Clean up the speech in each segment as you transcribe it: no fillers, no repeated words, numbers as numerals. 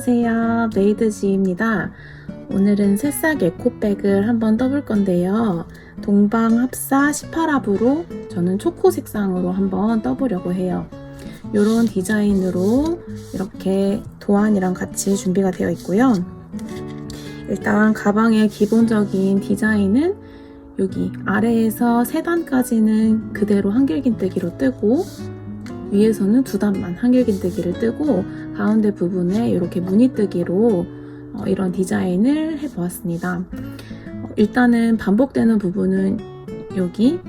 안녕하세요, 메이드지입니다. 오늘은 새싹 에코백을 한번 떠볼 건데요. 동방합사 18합으로 저는 초코 색상으로 한번 떠보려고 해요. 이런 디자인으로 이렇게 도안이랑 같이 준비가 되어 있고요. 일단 가방의 기본적인 디자인은 여기 아래에서 3단까지는 그대로 한길긴뜨기로 뜨고, 위에서는 2단만 한길긴뜨기를 뜨고, 가운데 부분에 이렇게 무늬뜨기로 이런 디자인을 해보았습니다. 일단은 반복되는 부분은 여기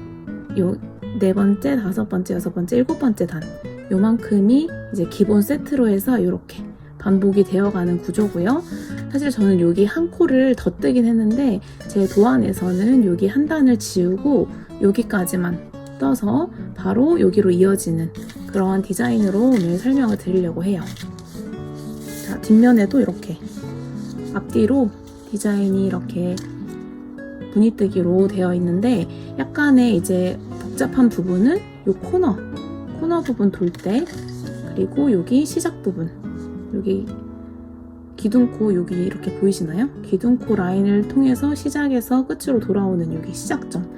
요 4번째, 5번째, 6번째, 7번째 단 요만큼이 이제 기본 세트로 해서 이렇게 반복이 되어가는 구조고요. 사실 저는 여기 한 코를 더 뜨긴 했는데 제 도안에서는 여기 한 단을 지우고 여기까지만 떠서 바로 여기로 이어지는 그러한 디자인으로 오늘 설명을 드리려고 해요. 자, 뒷면에도 이렇게 앞뒤로 디자인이 이렇게 무늬뜨기로 되어 있는데 약간의 이제 복잡한 부분은 요 코너 부분 돌 때, 그리고 여기 시작 부분, 여기 기둥코 여기 이렇게 보이시나요? 기둥코 라인을 통해서 시작에서 끝으로 돌아오는 여기 시작점,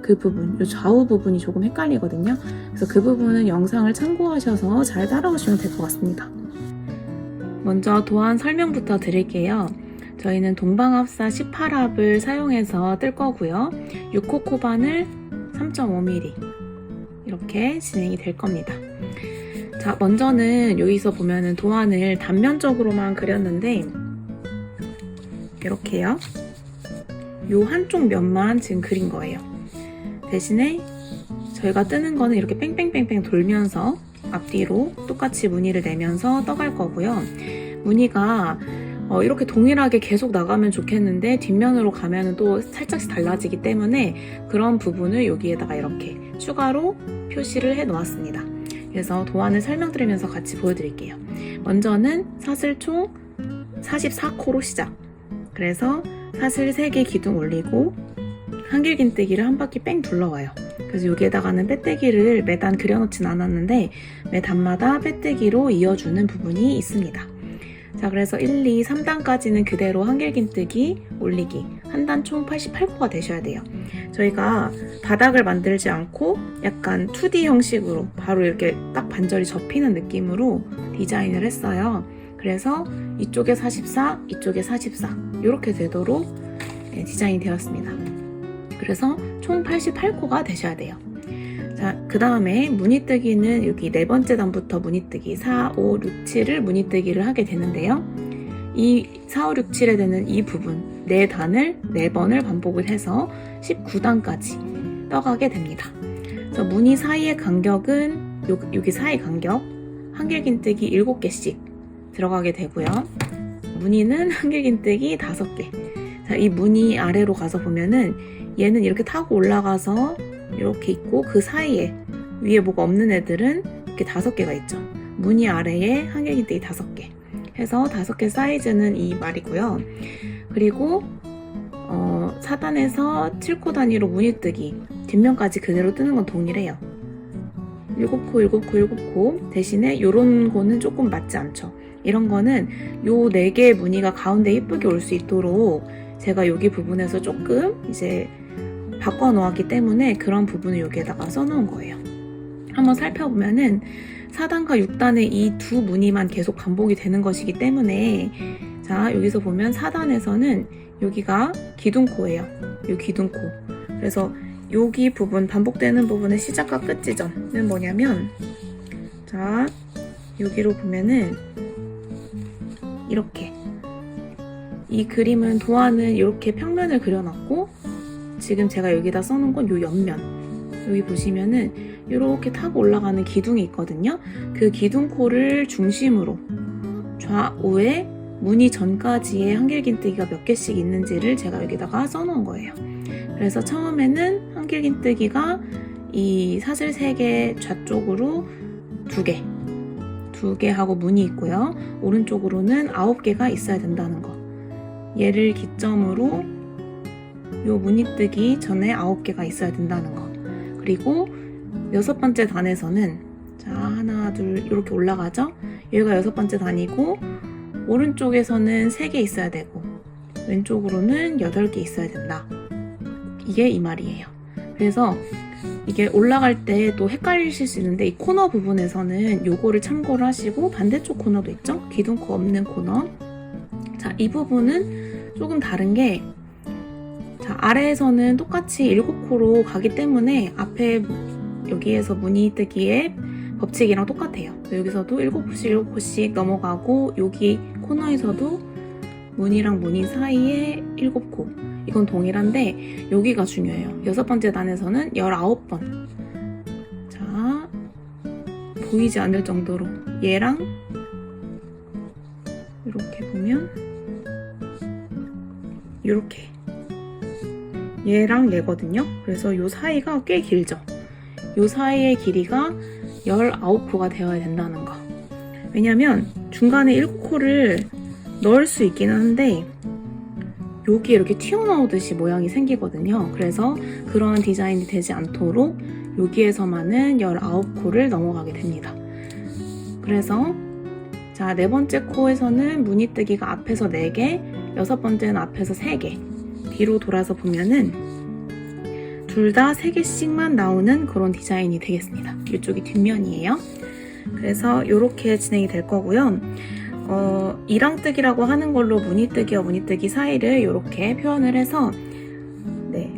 그 부분, 이 좌우 부분이 조금 헷갈리거든요. 그래서 그 부분은 영상을 참고하셔서 잘 따라오시면 될 것 같습니다. 먼저 도안 설명부터 드릴게요. 저희는 동방합사 18합을 사용해서 뜰 거고요. 6호 코반을 3.5mm 이렇게 진행이 될 겁니다. 자, 먼저는 여기서 보면은 도안을 단면적으로만 그렸는데 이렇게요. 요 한쪽 면만 지금 그린 거예요. 대신에 저희가 뜨는 거는 이렇게 뺑뺑뺑뺑 돌면서 앞뒤로 똑같이 무늬를 내면서 떠갈 거고요. 무늬가 이렇게 동일하게 계속 나가면 좋겠는데 뒷면으로 가면 또 살짝씩 달라지기 때문에 그런 부분을 여기에다가 이렇게 추가로 표시를 해 놓았습니다. 그래서 도안을 설명드리면서 같이 보여드릴게요. 먼저는 사슬 총 44코로 시작. 그래서 사슬 3개 기둥 올리고 한길긴뜨기를 한 바퀴 뺑 둘러와요. 그래서 여기에다가는 빼뜨기를 매단 그려놓진 않았는데 매 단마다 빼뜨기로 이어주는 부분이 있습니다. 자, 그래서 1, 2, 3단까지는 그대로 한길긴뜨기 올리기, 한 단 총 88코가 되셔야 돼요. 저희가 바닥을 만들지 않고 약간 2D 형식으로 바로 이렇게 딱 반절이 접히는 느낌으로 디자인을 했어요. 그래서 이쪽에 44, 이쪽에 44 이렇게 되도록 디자인이 되었습니다. 그래서 총 88코가 되셔야 돼요. 자, 그 다음에 무늬뜨기는 여기 4번째 단부터 무늬뜨기 4, 5, 6, 7을 무늬뜨기를 하게 되는데요. 이 4, 5, 6, 7에 되는 이 부분 4단을 4번을 반복을 해서 19단까지 떠가게 됩니다. 그래서 무늬 사이의 간격은 여기 사이 간격 한길긴뜨기 7개씩 들어가게 되고요. 무늬는 한길긴뜨기 5개. 자, 이 무늬 아래로 가서 보면은 얘는 이렇게 타고 올라가서 이렇게 있고 그 사이에 위에 뭐가 없는 애들은 이렇게 5개가 있죠. 무늬 아래에 한길긴뜨기 5개 해서 5개 사이즈는 이 말이고요. 그리고 4단에서 7코 단위로 무늬뜨기 뒷면까지 그대로 뜨는 건 동일해요. 7코, 7코, 7코 대신에 이런 거는 조금 맞지 않죠. 이런 거는 요 4개의 무늬가 가운데 예쁘게 올 수 있도록 제가 여기 부분에서 조금 이제 바꿔 놓았기 때문에 그런 부분을 여기에다가 써놓은 거예요. 한번 살펴보면은 4단과 6단의 이 두 무늬만 계속 반복이 되는 것이기 때문에, 자, 여기서 보면 4단에서는 여기가 기둥코예요. 이 기둥코. 그래서 여기 부분, 반복되는 부분의 시작과 끝 지점은 뭐냐면, 자, 여기로 보면은 이렇게 이 그림은 도안은 이렇게 평면을 그려놨고 지금 제가 여기다 써놓은 건 요 옆면, 여기 보시면은 이렇게 타고 올라가는 기둥이 있거든요. 그 기둥코를 중심으로 좌우에 무늬 전까지의 한길긴뜨기가 몇 개씩 있는지를 제가 여기다가 써놓은 거예요. 그래서 처음에는 한길긴뜨기가 이 사슬 3개 좌쪽으로 2개 하고 무늬 있고요. 오른쪽으로는 9개가 있어야 된다는 거. 얘를 기점으로 요 무늬뜨기 전에 9개가 있어야 된다는 거. 그리고 6번째 단에서는 자, 하나, 둘 이렇게 올라가죠? 여기가 6번째 단이고 오른쪽에서는 3개 있어야 되고 왼쪽으로는 8개 있어야 된다. 이게 이 말이에요. 그래서 이게 올라갈 때 또 헷갈리실 수 있는데 이 코너 부분에서는 요거를 참고를 하시고 반대쪽 코너도 있죠? 기둥코 없는 코너. 자, 이 부분은 조금 다른 게 자, 아래에서는 똑같이 7코로 가기 때문에 앞에 여기에서 무늬뜨기의 법칙이랑 똑같아요. 여기서도 7코씩 7코씩 넘어가고 여기 코너에서도 무늬랑 무늬 사이에 7코. 이건 동일한데 여기가 중요해요. 6번째 단에서는 19번. 자, 보이지 않을 정도로 얘랑 이렇게 보면 이렇게 얘랑 얘거든요. 그래서 이 사이가 꽤 길죠. 이 사이의 길이가 19코가 되어야 된다는 거. 왜냐면 중간에 7코를 넣을 수 있기는 한데 여기 이렇게 튀어나오듯이 모양이 생기거든요. 그래서 그런 디자인이 되지 않도록 여기에서만은 19코를 넘어가게 됩니다. 그래서 자, 4번째 코에서는 무늬뜨기가 앞에서 4개, 6번째는 앞에서 3개. 뒤로 돌아서 보면은 둘 다 3개씩만 나오는 그런 디자인이 되겠습니다. 이쪽이 뒷면이에요. 그래서 이렇게 진행이 될 거고요. 이랑뜨기라고 하는 걸로 무늬뜨기와 무늬뜨기 사이를 이렇게 표현을 해서 네,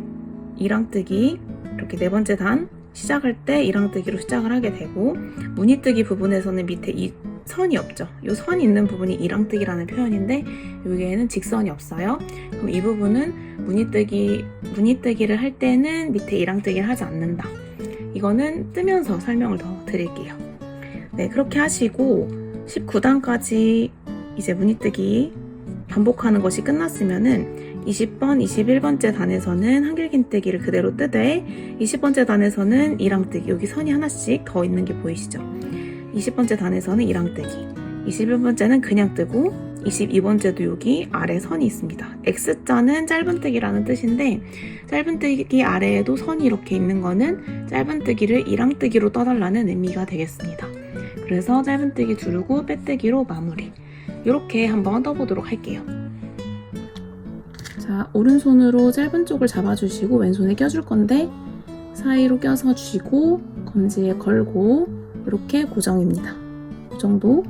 이랑뜨기 이렇게 4번째 단 시작할 때 이랑뜨기로 시작을 하게 되고 무늬뜨기 부분에서는 밑에 이 선이 없죠. 이 선이 있는 부분이 이랑뜨기라는 표현인데 여기에는 직선이 없어요. 그럼 이 부분은 무늬뜨기를 할 때는 밑에 이랑뜨기를 하지 않는다. 이거는 뜨면서 설명을 더 드릴게요. 네, 그렇게 하시고 19단까지 이제 무늬뜨기 반복하는 것이 끝났으면은 20번, 21번째 단에서는 한길긴뜨기를 그대로 뜨되 20번째 단에서는 이랑뜨기, 여기 선이 하나씩 더 있는 게 보이시죠? 20번째 단에서는 이랑뜨기, 21번째는 그냥 뜨고 22번째도 여기 아래 선이 있습니다. X자는 짧은뜨기라는 뜻인데 짧은뜨기 아래에도 선이 이렇게 있는 거는 짧은뜨기를 이랑뜨기로 떠달라는 의미가 되겠습니다. 그래서 짧은뜨기 두르고 빼뜨기로 마무리. 이렇게 한번 떠보도록 할게요. 자, 오른손으로 짧은 쪽을 잡아주시고 왼손에 껴줄 건데 사이로 껴서 주시고 검지에 걸고 이렇게 고정입니다. 이 정도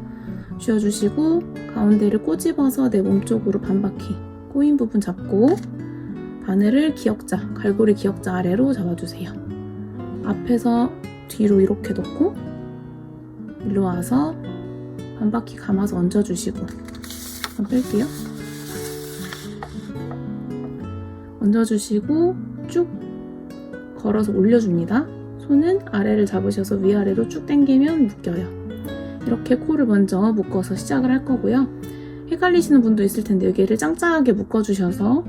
쥐어주시고 가운데를 꼬집어서 내 몸쪽으로 반바퀴 꼬인 부분 잡고 바늘을 기역자, 갈고리 기역자 아래로 잡아주세요. 앞에서 뒤로 이렇게 놓고 일로 와서 반바퀴 감아서 얹어주시고 한번 뺄게요. 얹어주시고 쭉 걸어서 올려줍니다. 손은 아래를 잡으셔서 위아래로 쭉 당기면 묶여요. 이렇게 코를 먼저 묶어서 시작을 할 거고요. 헷갈리시는 분도 있을 텐데 여기를 짱짱하게 묶어주셔서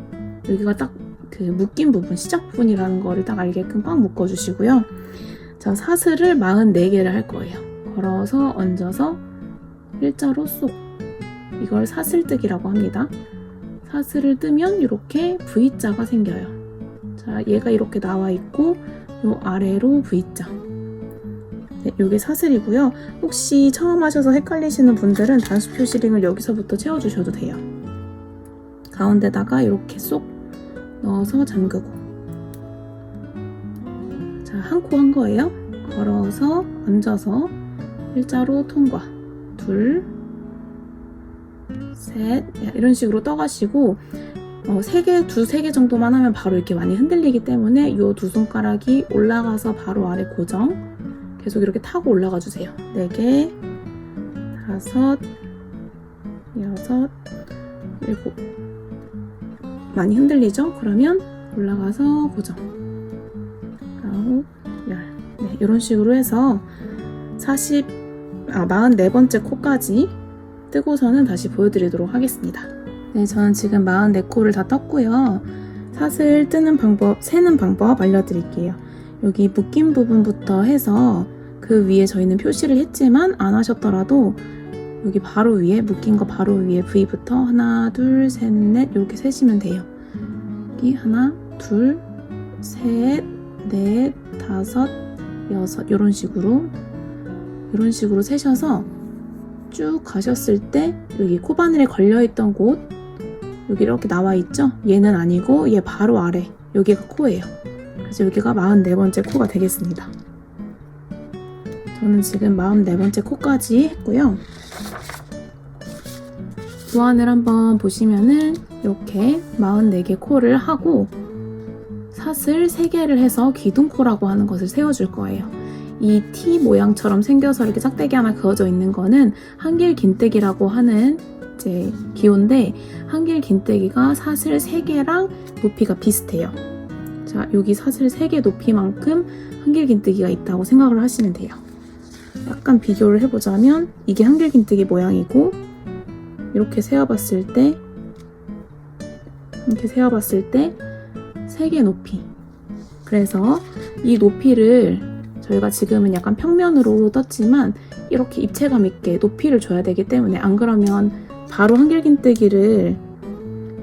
여기가 딱 그 묶인 부분, 시작 부분이라는 거를 딱 알게끔 꽉 묶어주시고요. 자, 사슬을 44개를 할 거예요. 걸어서 얹어서 일자로 쏙, 이걸 사슬뜨기라고 합니다. 사슬을 뜨면 이렇게 V자가 생겨요. 자, 얘가 이렇게 나와 있고 요 아래로 V자. 네, 요게 사슬이고요. 혹시 처음 하셔서 헷갈리시는 분들은 단수 표시링을 여기서부터 채워주셔도 돼요. 가운데다가 이렇게 쏙 넣어서 잠그고. 자, 한 코 한 거예요. 걸어서 얹어서 일자로 통과. 둘, 셋, 이런 식으로 떠가시고 3개, 2-3개 정도만 하면 바로 이렇게 많이 흔들리기 때문에 이 두 손가락이 올라가서 바로 아래 고정. 계속 이렇게 타고 올라가 주세요. 4개, 5, 6, 7. 많이 흔들리죠? 그러면 올라가서 고정. 9, 10. 네, 이런 식으로 해서 44번째 코까지 뜨고서는 다시 보여드리도록 하겠습니다. 네, 저는 지금 44코를 다 떴고요. 사슬 뜨는 방법, 세는 방법 알려드릴게요. 여기 묶인 부분부터 해서 그 위에 저희는 표시를 했지만 안 하셨더라도 여기 바로 위에, 묶인 거 바로 위에 V부터 하나, 둘, 셋, 넷 이렇게 세시면 돼요. 여기 하나, 둘, 셋, 넷, 5, 6 이런 식으로 세셔서 쭉 가셨을 때 여기 코바늘에 걸려있던 곳 여기 이렇게 나와 있죠? 얘는 아니고 얘 바로 아래 여기가 코예요. 그래서 여기가 44번째 코가 되겠습니다. 저는 지금 44번째 코까지 했고요. 도안을 한번 보시면은 이렇게 44개 코를 하고 사슬 3개를 해서 기둥코라고 하는 것을 세워줄 거예요. 이 T 모양처럼 생겨서 이렇게 짝대기 하나 그어져 있는 거는 한길긴뜨기라고 하는 이제 기호인데 한길긴뜨기가 사슬 3개랑 높이가 비슷해요. 자, 여기 사슬 3개 높이만큼 한길긴뜨기가 있다고 생각을 하시면 돼요. 약간 비교를 해보자면 이게 한길긴뜨기 모양이고 이렇게 세어봤을 때 3개 높이. 그래서 이 높이를 저희가 지금은 약간 평면으로 떴지만 이렇게 입체감 있게 높이를 줘야 되기 때문에 안 그러면 바로 한길긴뜨기를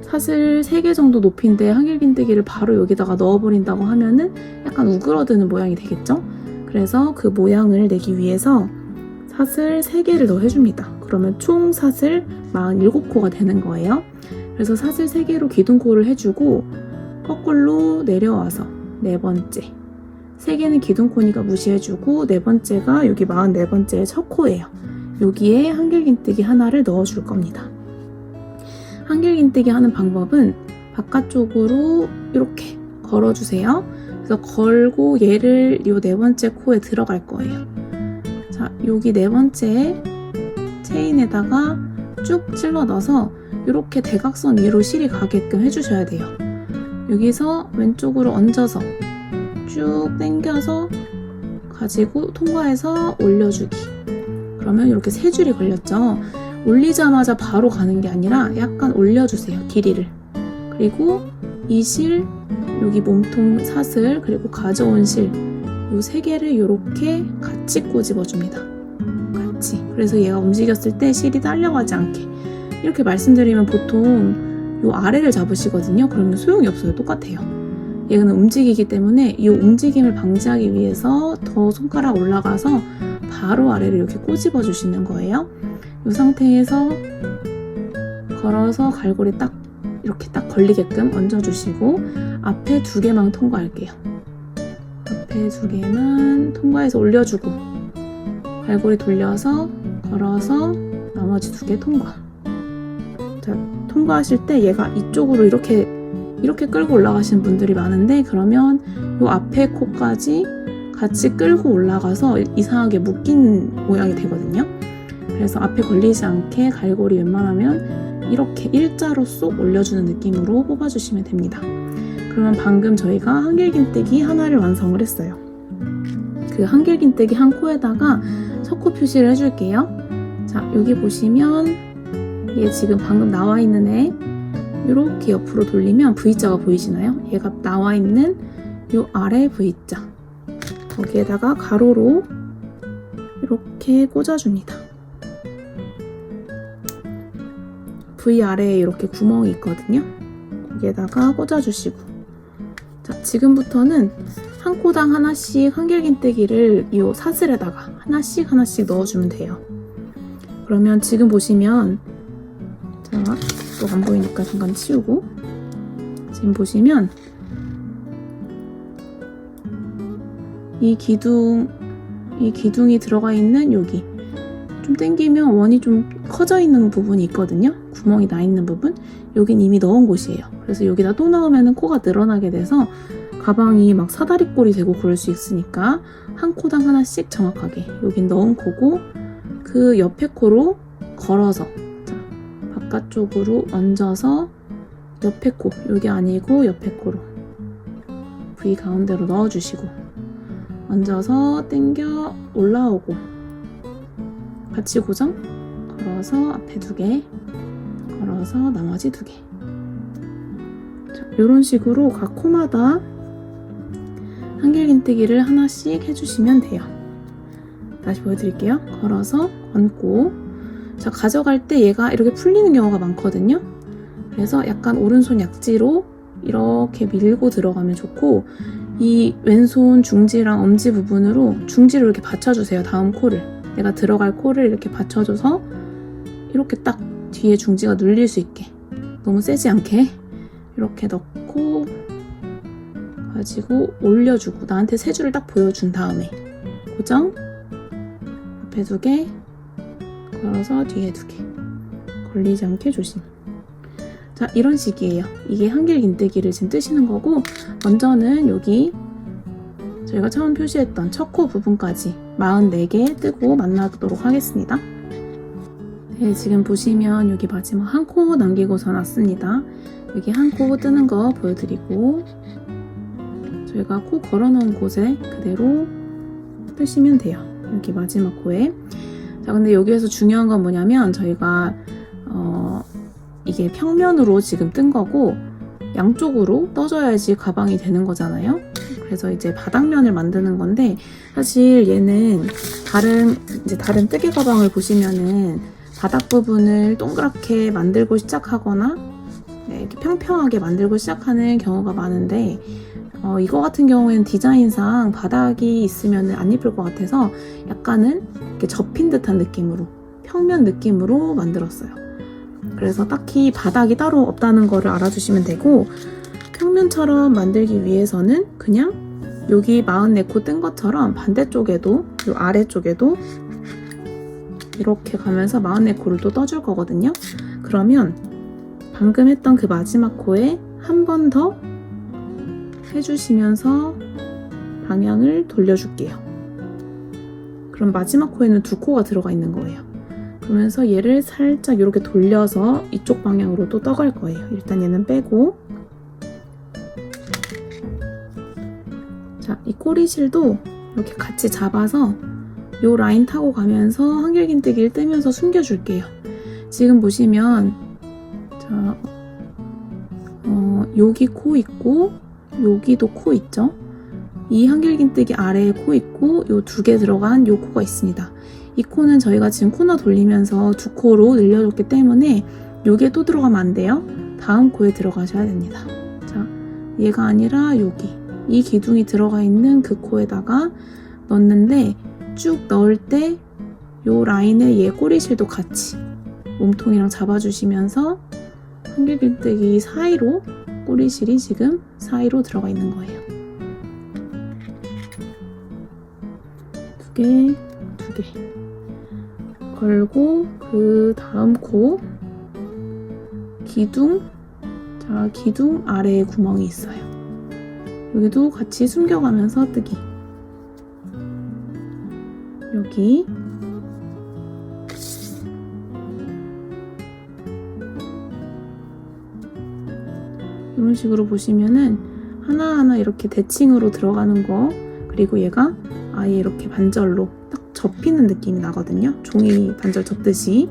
사슬 3개 정도 높이인데 한길긴뜨기를 바로 여기다가 넣어버린다고 하면은 약간 우그러드는 모양이 되겠죠? 그래서 그 모양을 내기 위해서 사슬 3개를 더 해줍니다. 그러면 총 사슬 47코가 되는 거예요. 그래서 사슬 3개로 기둥코를 해주고 거꾸로 내려와서 4번째 3개는 기둥코니까 무시해주고 4번째가 여기 44번째의 첫 코예요. 여기에 한길긴뜨기 하나를 넣어줄 겁니다. 한길긴뜨기 하는 방법은 바깥쪽으로 이렇게 걸어주세요. 그래서 걸고 얘를 이 4번째 코에 들어갈 거예요. 자, 여기 4번째 체인에다가 쭉 찔러 넣어서 이렇게 대각선 위로 실이 가게끔 해주셔야 돼요. 여기서 왼쪽으로 얹어서 쭉 당겨서 가지고 통과해서 올려주기. 그러면 이렇게 3줄이 걸렸죠. 올리자마자 바로 가는 게 아니라 약간 올려주세요. 길이를. 그리고 이 실, 여기 몸통 사슬, 그리고 가져온 실 이 3개를 이렇게 같이 꼬집어줍니다. 같이. 그래서 얘가 움직였을 때 실이 딸려가지 않게. 이렇게 말씀드리면 보통 이 아래를 잡으시거든요. 그러면 소용이 없어요. 똑같아요. 얘는 움직이기 때문에 이 움직임을 방지하기 위해서 더 손가락 올라가서 바로 아래를 이렇게 꼬집어 주시는 거예요. 이 상태에서 걸어서 갈고리 딱 이렇게 딱 걸리게끔 얹어주시고 앞에 2개만 통과할게요. 앞에 2개만 통과해서 올려주고 갈고리 돌려서 걸어서 나머지 2개 통과. 자, 통과하실 때 얘가 이쪽으로 이렇게 끌고 올라가시는 분들이 많은데 그러면 이 앞에 코까지 같이 끌고 올라가서 이상하게 묶인 모양이 되거든요. 그래서 앞에 걸리지 않게 갈고리 웬만하면 이렇게 일자로 쏙 올려주는 느낌으로 뽑아주시면 됩니다. 그러면 방금 저희가 한길긴뜨기 하나를 완성을 했어요. 그 한길긴뜨기 한 코에다가 첫 코 표시를 해줄게요. 자, 여기 보시면 얘 지금 방금 나와 있는 애 이렇게 옆으로 돌리면 V자가 보이시나요? 얘가 나와 있는 이 아래 V자 거기에다가 가로로 이렇게 꽂아줍니다. V 아래에 이렇게 구멍이 있거든요. 거기에다가 꽂아주시고 자, 지금부터는 한 코당 하나씩 한길긴뜨기를 이 사슬에다가 하나씩 넣어주면 돼요. 그러면 지금 보시면 자, 또 안 보이니까 잠깐 치우고 지금 보시면 이 기둥이 들어가 있는 여기 좀 당기면 원이 좀 커져 있는 부분이 있거든요. 구멍이 나 있는 부분 여긴 이미 넣은 곳이에요. 그래서 여기다 또 넣으면 코가 늘어나게 돼서 가방이 막 사다리꼴이 되고 그럴 수 있으니까 한 코당 하나씩 정확하게 여긴 넣은 코고 그 옆에 코로 걸어서 자, 바깥쪽으로 얹어서 옆에 코 여기 아니고 옆에 코로 V 가운데로 넣어주시고 얹어서 당겨 올라오고 같이 고정 걸어서 앞에 2개 걸어서 나머지 2개 이런 식으로 각 코마다 한길긴뜨기를 하나씩 해주시면 돼요. 다시 보여드릴게요. 걸어서 얹고 자, 가져갈 때 얘가 이렇게 풀리는 경우가 많거든요. 그래서 약간 오른손 약지로 이렇게 밀고 들어가면 좋고 이 왼손 중지랑 엄지 부분으로 중지를 이렇게 받쳐주세요. 다음 코를 내가 들어갈 코를 이렇게 받쳐줘서 이렇게 딱 뒤에 중지가 눌릴 수 있게, 너무 세지 않게 이렇게 넣고 가지고 올려주고, 나한테 세 줄을 딱 보여준 다음에 고정, 앞에 2개 걸어서 뒤에 2개, 걸리지 않게 조심. 자, 이런 식이에요. 이게 한길긴뜨기를 지금 뜨시는 거고, 먼저는 여기 저희가 처음 표시했던 첫 코 부분까지 44개 뜨고 만나도록 하겠습니다. 네, 지금 보시면 여기 마지막 한 코 남기고서 났습니다. 여기 한 코 뜨는 거 보여드리고, 저희가 코 걸어놓은 곳에 그대로 뜨시면 돼요. 여기 마지막 코에. 자, 근데 여기에서 중요한 건 뭐냐면, 저희가 이게 평면으로 지금 뜬 거고 양쪽으로 떠줘야지 가방이 되는 거잖아요. 그래서 이제 바닥면을 만드는 건데, 사실 얘는 다른 뜨개 가방을 보시면은 바닥 부분을 동그랗게 만들고 시작하거나, 네, 이렇게 평평하게 만들고 시작하는 경우가 많은데, 이거 같은 경우에는 디자인상 바닥이 있으면 안 예쁠 것 같아서 약간은 이렇게 접힌 듯한 느낌으로, 평면 느낌으로 만들었어요. 그래서 딱히 바닥이 따로 없다는 거를 알아주시면 되고, 평면처럼 만들기 위해서는 그냥 여기 44코 뜬 것처럼 반대쪽에도, 이 아래쪽에도 이렇게 가면서 44코를 또 떠줄 거거든요. 그러면 방금 했던 그 마지막 코에 한 번 더 해주시면서 방향을 돌려줄게요. 그럼 마지막 코에는 2코가 들어가 있는 거예요. 그러면서 얘를 살짝 이렇게 돌려서 이쪽 방향으로 또 떠갈 거예요. 일단 얘는 빼고, 자, 이 꼬리실도 이렇게 같이 잡아서 이 라인 타고 가면서 한길긴뜨기를 뜨면서 숨겨줄게요. 지금 보시면, 자, 여기 코 있고 여기도 코 있죠? 이 한길긴뜨기 아래에 코 있고 요 2개 들어간 요 코가 있습니다. 이 코는 저희가 지금 코너 돌리면서 2코로 늘려줬기 때문에 요게 또 들어가면 안 돼요. 다음 코에 들어가셔야 됩니다. 자, 얘가 아니라 여기 이 기둥이 들어가 있는 그 코에다가 넣는데, 쭉 넣을 때 요 라인에 얘 꼬리실도 같이 몸통이랑 잡아주시면서 한길긴뜨기 사이로, 꼬리실이 지금 사이로 들어가 있는 거예요. 2개, 2개 걸고, 그 다음 코 기둥, 자, 기둥 아래에 구멍이 있어요. 여기도 같이 숨겨가면서 뜨기. 여기 이런 식으로 보시면은 하나하나 이렇게 대칭으로 들어가는 거, 그리고 얘가 아예 이렇게 반절로 딱 접히는 느낌이 나거든요. 종이 반절 접듯이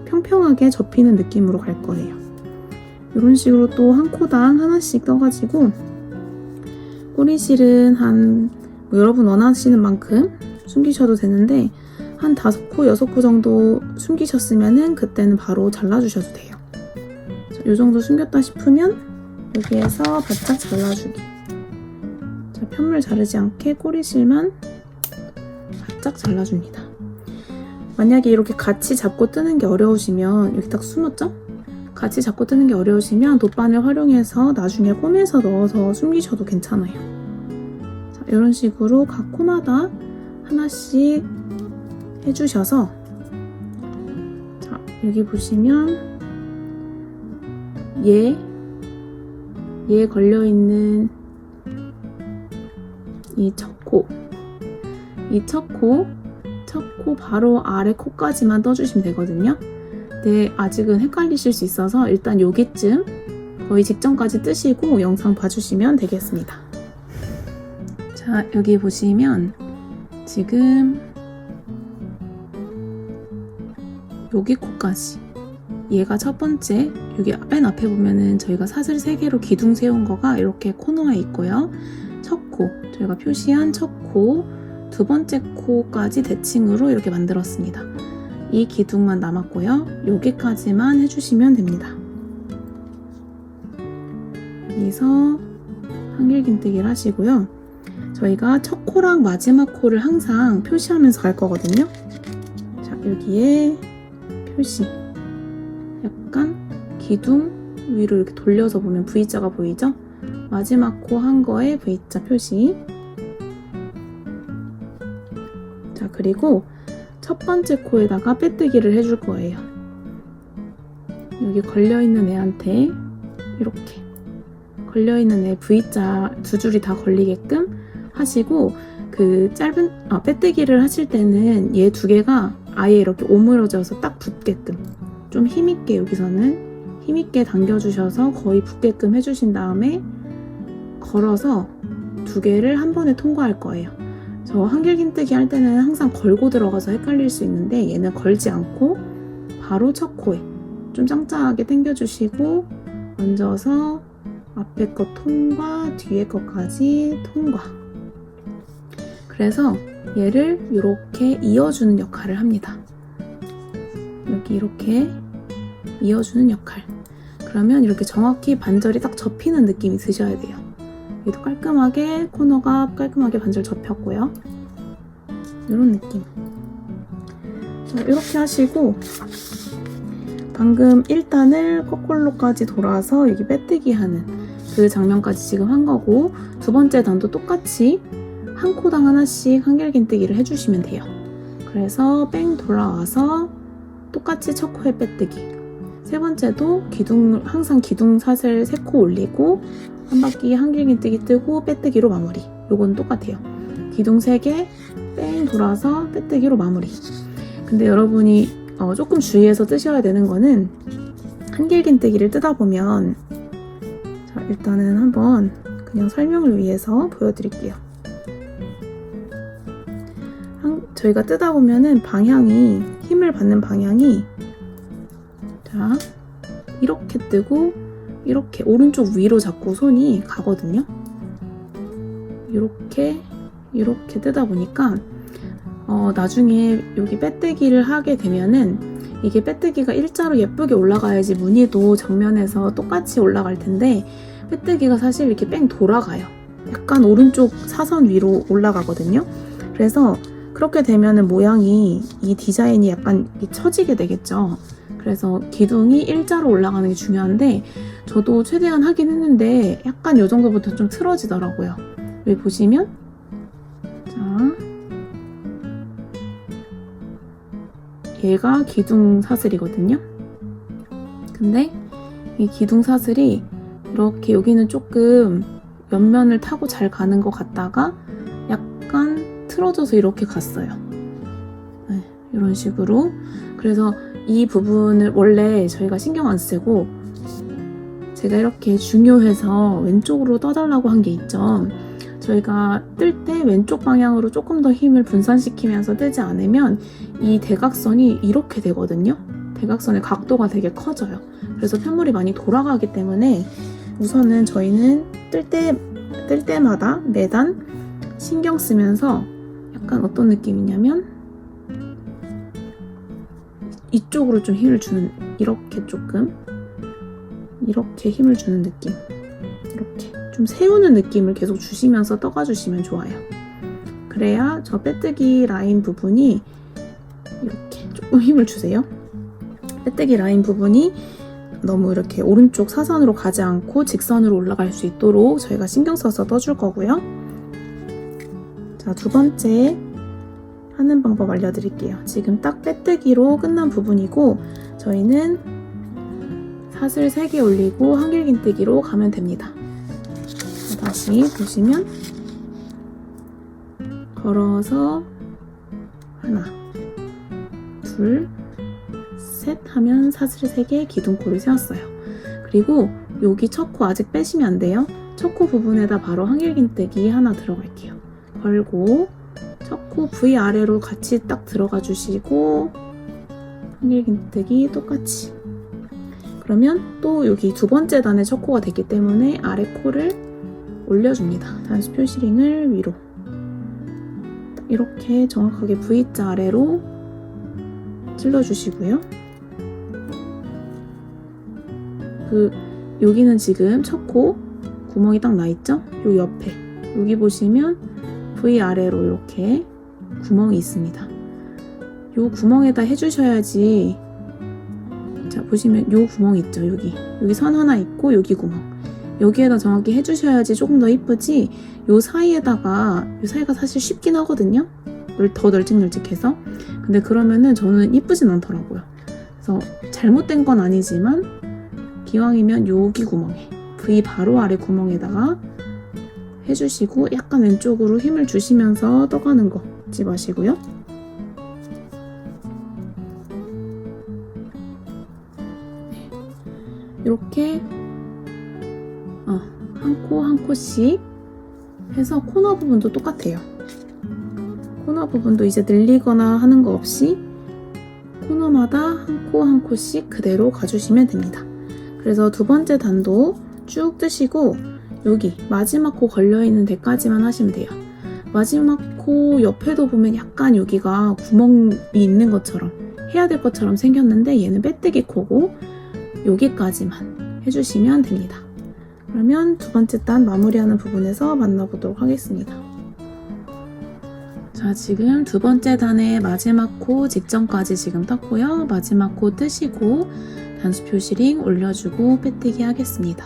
평평하게 접히는 느낌으로 갈 거예요. 이런 식으로 또 한 코당 하나씩 떠가지고, 꼬리실은 여러분 원하시는 만큼 숨기셔도 되는데, 한 5코, 6코 정도 숨기셨으면은 그때는 바로 잘라주셔도 돼요. 자, 이 정도 숨겼다 싶으면 여기에서 바짝 잘라주기. 자, 편물 자르지 않게 꼬리실만 바짝 잘라줍니다. 만약에 이렇게 같이 잡고 뜨는 게 어려우시면, 여기 딱 숨었죠? 같이 잡고 뜨는 게 어려우시면 돗바늘 활용해서 나중에 꿰매서 넣어서 숨기셔도 괜찮아요. 자, 이런 식으로 각 코마다 하나씩 해주셔서, 자, 여기 보시면 얘 걸려있는 이 첫 코, 첫 코 바로 아래 코까지만 떠주시면 되거든요. 근데 아직은 헷갈리실 수 있어서 일단 여기쯤 거의 직전까지 뜨시고 영상 봐주시면 되겠습니다. 자, 여기 보시면 지금 여기 코까지, 얘가 첫 번째, 여기 맨 앞에 보면은 저희가 사슬 3개로 기둥 세운 거가 이렇게 코너에 있고요. 첫 코, 저희가 표시한 첫 코, 2번째 코까지 대칭으로 이렇게 만들었습니다. 이 기둥만 남았고요. 여기까지만 해주시면 됩니다. 여기서 한길긴뜨기를 하시고요. 저희가 첫 코랑 마지막 코를 항상 표시하면서 갈 거거든요. 자, 여기에 표시. 약간 기둥 위로 이렇게 돌려서 보면 V자가 보이죠? 마지막 코 한 거에 V자 표시. 자, 그리고 첫 번째 코에다가 빼뜨기를 해줄 거예요. 여기 걸려있는 애한테 이렇게 걸려있는 애 V자 두 줄이 다 걸리게끔 하시고, 그 빼뜨기를 하실 때는 얘 두 개가 아예 이렇게 오므러져서 딱 붙게끔 좀 힘있게, 여기서는 힘있게 당겨주셔서 거의 붙게끔 해주신 다음에 걸어서 두 개를 한 번에 통과할 거예요. 저 한길긴뜨기 할 때는 항상 걸고 들어가서 헷갈릴 수 있는데, 얘는 걸지 않고 바로 첫 코에 좀 짱짱하게 당겨주시고 얹어서 앞에 거 통과, 뒤에 거까지 통과. 그래서 얘를 이렇게 이어주는 역할을 합니다. 여기 이렇게 이어주는 역할. 그러면 이렇게 정확히 반절이 딱 접히는 느낌이 드셔야 돼요. 얘도 깔끔하게 코너가 깔끔하게 반절 접혔고요. 이런 느낌. 자, 이렇게 하시고 방금 1단을 거꾸로까지 돌아서 여기 빼뜨기 하는 그 장면까지 지금 한 거고, 두 번째 단도 똑같이 한 코당 하나씩 한길긴뜨기를 해주시면 돼요. 그래서 뺑 돌아와서 똑같이 첫 코에 빼뜨기. 세 번째도 항상 기둥 사슬 3코 올리고 한 바퀴 한길긴뜨기 뜨고 빼뜨기로 마무리. 요건 똑같아요. 기둥 3개 뺑 돌아서 빼뜨기로 마무리. 근데 여러분이 조금 주의해서 뜨셔야 되는 거는, 한길긴뜨기를 뜨다 보면, 자, 일단은 한번 그냥 설명을 위해서 보여드릴게요. 저희가 뜨다 보면은 방향이, 힘을 받는 방향이, 자, 이렇게 뜨고 이렇게 오른쪽 위로 자꾸 손이 가거든요. 이렇게 뜨다 보니까 나중에 여기 빼뜨기를 하게 되면은, 이게 빼뜨기가 일자로 예쁘게 올라가야지 무늬도 정면에서 똑같이 올라갈 텐데, 빼뜨기가 사실 이렇게 뺑 돌아가요. 약간 오른쪽 사선 위로 올라가거든요. 그래서 그렇게 되면은 모양이, 이 디자인이 약간 처지게 되겠죠. 그래서 기둥이 일자로 올라가는 게 중요한데, 저도 최대한 하긴 했는데 약간 이 정도부터 좀 틀어지더라고요. 여기 보시면, 자, 얘가 기둥 사슬이거든요. 근데 이 기둥 사슬이 이렇게 여기는 조금 옆면을 타고 잘 가는 것 같다가 약간 틀어져서 이렇게 갔어요. 네, 이런 식으로. 그래서 이 부분을 원래 저희가 신경 안 쓰고, 제가 이렇게 중요해서 왼쪽으로 떠달라고 한 게 있죠. 저희가 뜰 때 왼쪽 방향으로 조금 더 힘을 분산시키면서 뜨지 않으면 이 대각선이 이렇게 되거든요. 대각선의 각도가 되게 커져요. 그래서 편물이 많이 돌아가기 때문에 우선은 저희는 뜰 때마다 매단 신경 쓰면서 약간 어떤 느낌이냐면, 이쪽으로 좀 힘을 주는, 이렇게 힘을 주는 느낌. 이렇게 좀 세우는 느낌을 계속 주시면서 떠가주시면 좋아요. 그래야 저 빼뜨기 라인 부분이, 이렇게 조금 힘을 주세요. 빼뜨기 라인 부분이 너무 이렇게 오른쪽 사선으로 가지 않고 직선으로 올라갈 수 있도록 저희가 신경 써서 떠줄 거고요. 자, 두 번째 하는 방법 알려드릴게요. 지금 딱 빼뜨기로 끝난 부분이고, 저희는 사슬 3개 올리고 한길긴뜨기로 가면 됩니다. 자, 다시 보시면 걸어서 하나, 둘, 셋 하면 사슬 3개, 기둥코를 세웠어요. 그리고 여기 첫 코 아직 빼시면 안 돼요. 첫 코 부분에다 바로 한길긴뜨기 하나 들어갈게요. 걸고 첫 코 V 아래로 같이 딱 들어가 주시고 한길긴뜨기 똑같이. 그러면 또 여기 두 번째 단의 첫 코가 됐기 때문에 아래 코를 올려줍니다. 단수 표시링을 위로 이렇게 정확하게 V자 아래로 찔러주시고요. 여기는 지금 첫 코 구멍이 딱 나있죠? 요 옆에 여기 보시면 V 아래로 이렇게 구멍이 있습니다. 요 구멍에다 해주셔야지 자, 보시면 요 구멍 있죠? 여기 선 하나 있고 여기 구멍. 여기에다 정확히 해주셔야지 조금 더 이쁘지. 요 사이가 사실 쉽긴 하거든요. 더 널찍널찍해서. 근데 그러면은 저는 이쁘진 않더라고요. 그래서 잘못된 건 아니지만 기왕이면 여기 구멍에, V 바로 아래 구멍에다가 해주시고 약간 왼쪽으로 힘을 주시면서 떠가는 거 잊지 마시고요. 이렇게 한 코 한 코씩 해서 코너 부분도 똑같아요. 코너 부분도 이제 늘리거나 하는 거 없이 코너마다 한 코 한 코씩 그대로 가주시면 됩니다. 그래서 두 번째 단도 쭉 뜨시고 여기 마지막 코 걸려있는 데까지만 하시면 돼요. 마지막 코 옆에도 보면 약간 여기가 구멍이 있는 것처럼 해야 될 것처럼 생겼는데 얘는 빼뜨기 코고 여기까지만 해주시면 됩니다. 그러면 두 번째 단 마무리하는 부분에서 만나보도록 하겠습니다. 자, 지금 두 번째 단의 마지막 코 직전까지 지금 떴고요. 마지막 코 뜨시고 단수 표시링 올려주고 빼뜨기 하겠습니다.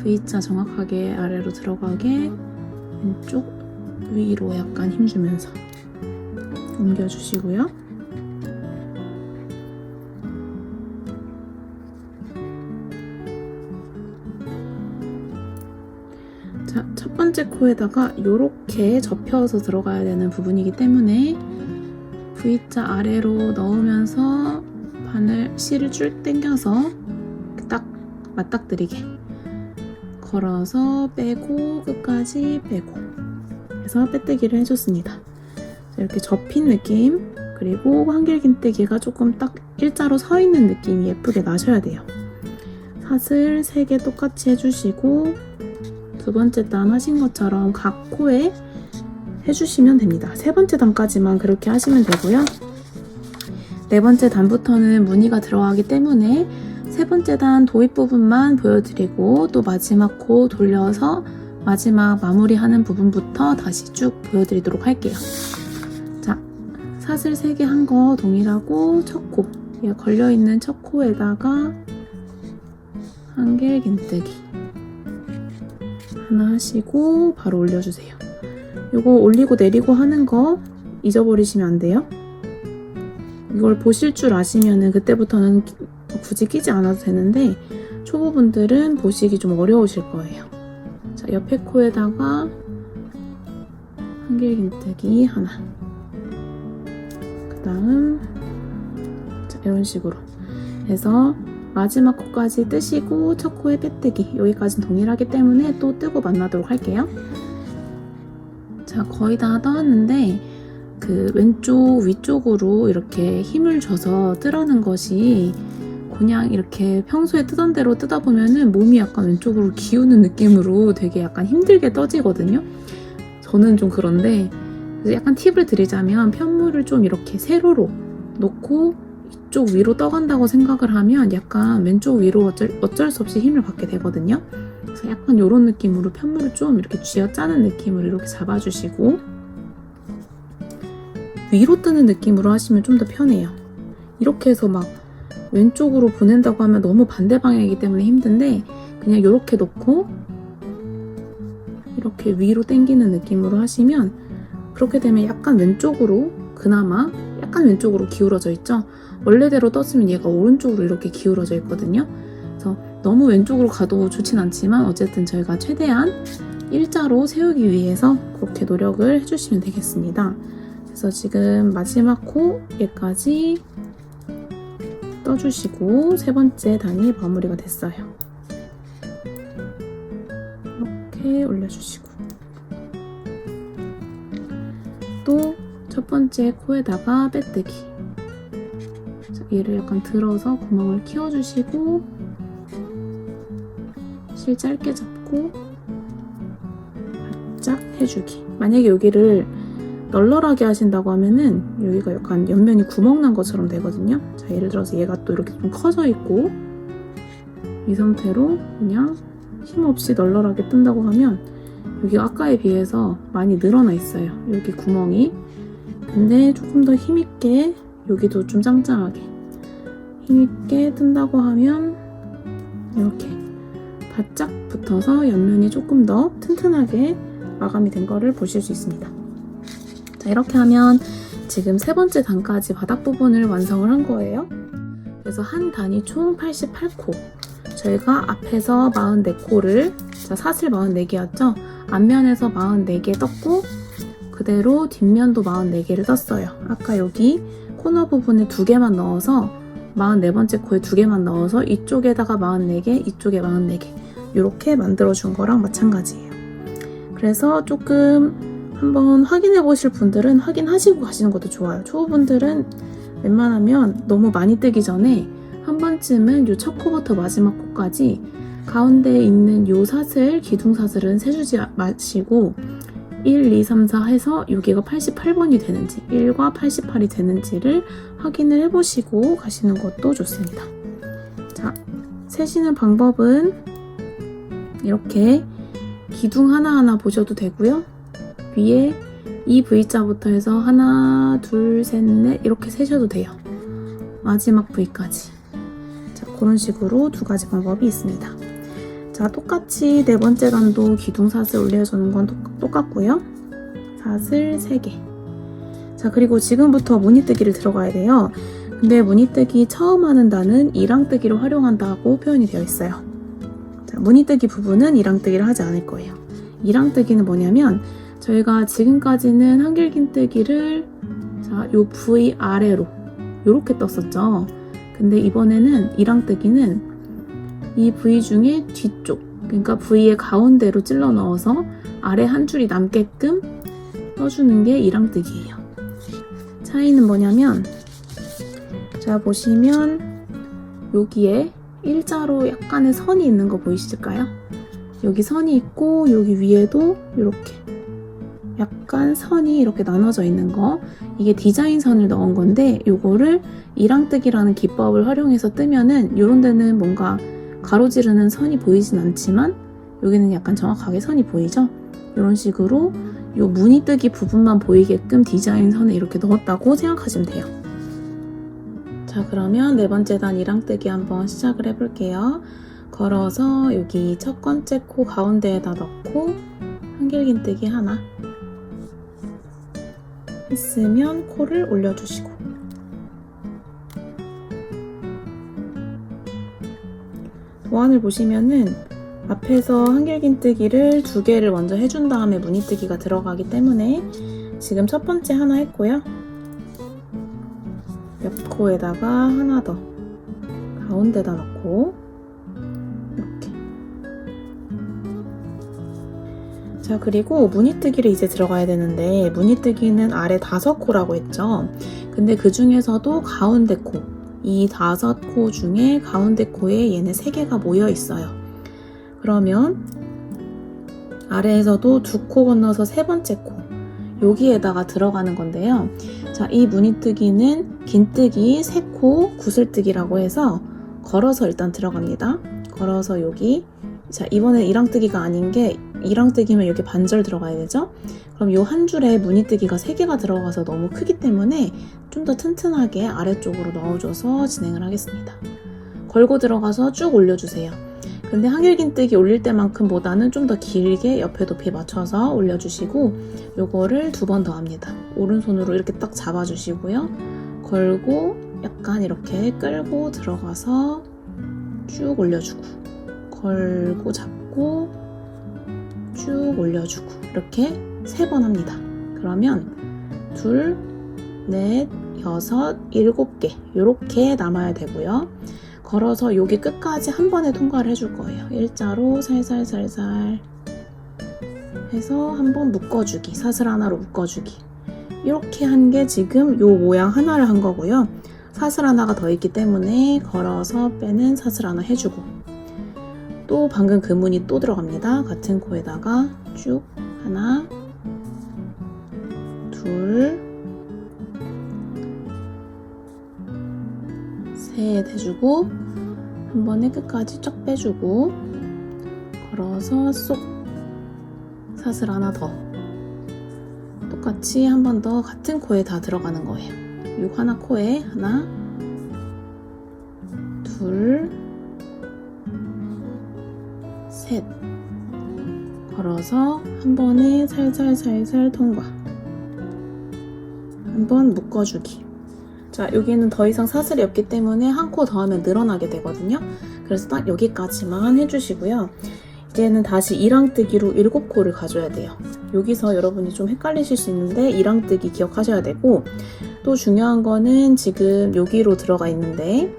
V자 정확하게 아래로 들어가게 왼쪽 위로 약간 힘주면서 옮겨주시고요. 자, 첫 번째 코에다가 이렇게 접혀서 들어가야 되는 부분이기 때문에 V자 아래로 넣으면서 실을 쭉 당겨서 딱 맞닥뜨리게 걸어서 빼고 끝까지 빼고 해서 빼뜨기를 해줬습니다. 이렇게 접힌 느낌, 그리고 한길긴뜨기가 조금 딱 일자로 서 있는 느낌이 예쁘게 나셔야 돼요. 사슬 3개 똑같이 해주시고 두 번째 단 하신 것처럼 각 코에 해주시면 됩니다. 세 번째 단까지만 그렇게 하시면 되고요. 네 번째 단부터는 무늬가 들어가기 때문에 세 번째 단 도입 부분만 보여드리고 또 마지막 코 돌려서 마지막 마무리하는 부분부터 다시 쭉 보여드리도록 할게요. 자, 사슬 3개 한 거 동일하고 첫 코, 얘 걸려있는 첫 코에다가 한길긴뜨기 하나 하시고 바로 올려주세요. 이거 올리고 내리고 하는 거 잊어버리시면 안 돼요. 이걸 보실 줄 아시면은 그때부터는 굳이 끼지 않아도 되는데 초보분들은 보시기 좀 어려우실 거예요. 자, 옆에 코에다가 한길긴뜨기 하나, 그 다음 이런 식으로 해서 마지막 코까지 뜨시고 첫 코에 빼뜨기, 여기까지는 동일하기 때문에 또 뜨고 만나도록 할게요. 자, 거의 다 떠왔는데 그 왼쪽 위쪽으로 이렇게 힘을 줘서 뜨라는 것이 그냥 이렇게 평소에 뜨던 대로 뜨다 보면은 몸이 약간 왼쪽으로 기우는 느낌으로 되게 약간 힘들게 떠지거든요. 저는 좀 그런데 약간 팁을 드리자면 편물을 좀 이렇게 세로로 놓고 이쪽 위로 떠간다고 생각을 하면 약간 왼쪽 위로 어쩔 수 없이 힘을 받게 되거든요. 그래서 약간 이런 느낌으로 편물을 좀 이렇게 쥐어짜는 느낌으로 이렇게 잡아주시고 위로 뜨는 느낌으로 하시면 좀 더 편해요. 이렇게 해서 막 왼쪽으로 보낸다고 하면 너무 반대 방향이기 때문에 힘든데 그냥 이렇게 놓고 이렇게 위로 당기는 느낌으로 하시면 그렇게 되면 약간 왼쪽으로 그나마 약간 왼쪽으로 기울어져 있죠. 원래대로 떴으면 얘가 오른쪽으로 이렇게 기울어져 있거든요. 그래서 너무 왼쪽으로 가도 좋진 않지만 어쨌든 저희가 최대한 일자로 세우기 위해서 그렇게 노력을 해주시면 되겠습니다. 그래서 지금 마지막 코 얘까지 떠주시고 세 번째 단이 마무리가 됐어요. 이렇게 올려주시고 또 첫 번째 코에다가 빼뜨기, 얘를 약간 들어서 구멍을 키워주시고 실 짧게 잡고 바짝 해주기. 만약에 여기를 널널하게 하신다고 하면은 여기가 약간 옆면이 구멍 난 것처럼 되거든요. 자, 예를 들어서 얘가 또 이렇게 좀 커져 있고 이 상태로 그냥 힘없이 널널하게 뜬다고 하면 여기가 아까에 비해서 많이 늘어나 있어요. 여기 구멍이. 근데 조금 더 힘있게 여기도 좀 짱짱하게 힘있게 뜬다고 하면 이렇게 바짝 붙어서 옆면이 조금 더 튼튼하게 마감이 된 거를 보실 수 있습니다. 자, 이렇게 하면 지금 세 번째 단까지 바닥 부분을 완성을 한 거예요. 그래서 한 단이 총 88코. 저희가 앞에서 44코를, 자, 사슬 44개였죠? 앞면에서 44개 떴고 그대로 뒷면도 44개를 떴어요. 아까 여기 코너 부분에 2개만 넣어서 44번째 코에 2개만 넣어서 이쪽에다가 44개, 이쪽에 44개 이렇게 만들어준 거랑 마찬가지예요. 그래서 조금 한번 확인해 보실 분들은 확인하시고 가시는 것도 좋아요. 초보분들은 웬만하면 너무 많이 뜨기 전에 한 번쯤은 요 첫 코부터 마지막 코까지 가운데에 있는 요 사슬, 기둥 사슬은 세주지 마시고 1, 2, 3, 4 해서 여기가 88번이 되는지 1과 88이 되는지를 확인을 해보시고 가시는 것도 좋습니다. 자, 세시는 방법은 이렇게 기둥 하나하나 보셔도 되고요. 위에 이 V자부터 해서 하나, 둘, 셋, 넷 이렇게 세셔도 돼요. 마지막 V까지. 자, 그런 식으로 두 가지 방법이 있습니다. 자, 똑같이 네 번째 단도 기둥 사슬 올려주는 건 똑같고요. 사슬 3개. 자, 그리고 지금부터 무늬뜨기를 들어가야 돼요. 근데 무늬뜨기 처음 하는 단은 이랑뜨기를 활용한다고 표현이 되어 있어요. 자, 무늬뜨기 부분은 이랑뜨기를 하지 않을 거예요. 이랑뜨기는 뭐냐면 저희가 지금까지는 한길긴뜨기를 자, 요 V 아래로 요렇게 떴었죠. 근데 이번에는 이랑뜨기는 이 V 중에 뒤쪽, 그러니까 V의 가운데로 찔러 넣어서 아래 한 줄이 남게끔 떠주는 게 이랑뜨기예요. 차이는 뭐냐면 자, 보시면 여기에 일자로 약간의 선이 있는 거 보이실까요? 여기 선이 있고 여기 위에도 이렇게 약간 선이 이렇게 나눠져 있는 거, 이게 디자인 선을 넣은 건데 요거를 이랑뜨기라는 기법을 활용해서 뜨면은 요런 데는 뭔가 가로지르는 선이 보이진 않지만 여기는 약간 정확하게 선이 보이죠? 이런 식으로 요 무늬뜨기 부분만 보이게끔 디자인 선에 이렇게 넣었다고 생각하시면 돼요. 자, 그러면 네 번째 단 이랑뜨기 한번 시작을 해볼게요. 걸어서 여기 첫 번째 코 가운데에다 넣고 한길긴뜨기 하나 했으면 코를 올려주시고 도안을 보시면은 앞에서 한길긴뜨기를 2개를 먼저 해준 다음에 무늬뜨기가 들어가기 때문에 지금 첫 번째 하나 했고요. 옆 코에다가 하나 더 가운데다 넣고 이렇게. 자, 그리고 무늬뜨기를 이제 들어가야 되는데 무늬뜨기는 아래 5코라고 했죠. 근데 그 중에서도 가운데 코, 이 5코 중에 가운데 코에 얘네 3개가 모여 있어요. 그러면 아래에서도 2코 건너서 세 번째 코, 여기에다가 들어가는 건데요. 자, 이 무늬뜨기는 긴뜨기, 3코, 구슬뜨기라고 해서 걸어서 일단 들어갑니다. 걸어서 여기, 자, 이번엔 이랑뜨기가 아닌 게 이랑뜨기면 여기 반절 들어가야 되죠? 그럼 요 한 줄에 무늬뜨기가 3개가 들어가서 너무 크기 때문에 좀 더 튼튼하게 아래쪽으로 넣어줘서 진행을 하겠습니다. 걸고 들어가서 쭉 올려주세요. 근데 한길긴뜨기 올릴 때만큼보다는 좀 더 길게 옆에 높이 맞춰서 올려주시고 요거를 2번 더 합니다. 오른손으로 이렇게 딱 잡아주시고요. 걸고 약간 이렇게 끌고 들어가서 쭉 올려주고 걸고 잡고 쭉 올려주고 이렇게 3번 합니다. 그러면 2, 4, 6, 7개 이렇게 남아야 되고요. 걸어서 여기 끝까지 한 번에 통과를 해줄 거예요. 일자로 살살살살 해서 한번 묶어주기, 사슬 하나로 묶어주기. 이렇게 한 게 지금 요 모양 하나를 한 거고요. 사슬 하나가 더 있기 때문에 걸어서 빼는 사슬 하나 해주고 또 방금 그 무늬 또 들어갑니다. 같은 코에다가 쭉 하나, 둘, 셋 해주고 한 번에 끝까지 쫙 빼주고 걸어서 쏙 사슬 하나 더 똑같이 한 번 더 같은 코에 다 들어가는 거예요. 요 하나 코에 하나, 둘, 셋. 걸어서 한 번에 살살살살 통과. 한번 묶어주기. 자, 여기는 더 이상 사슬이 없기 때문에 한 코 더 하면 늘어나게 되거든요. 그래서 딱 여기까지만 해주시고요. 이제는 다시 이랑뜨기로 7코를 가져야 돼요. 여기서 여러분이 좀 헷갈리실 수 있는데 이랑뜨기 기억하셔야 되고, 또 중요한 거는 지금 여기로 들어가 있는데,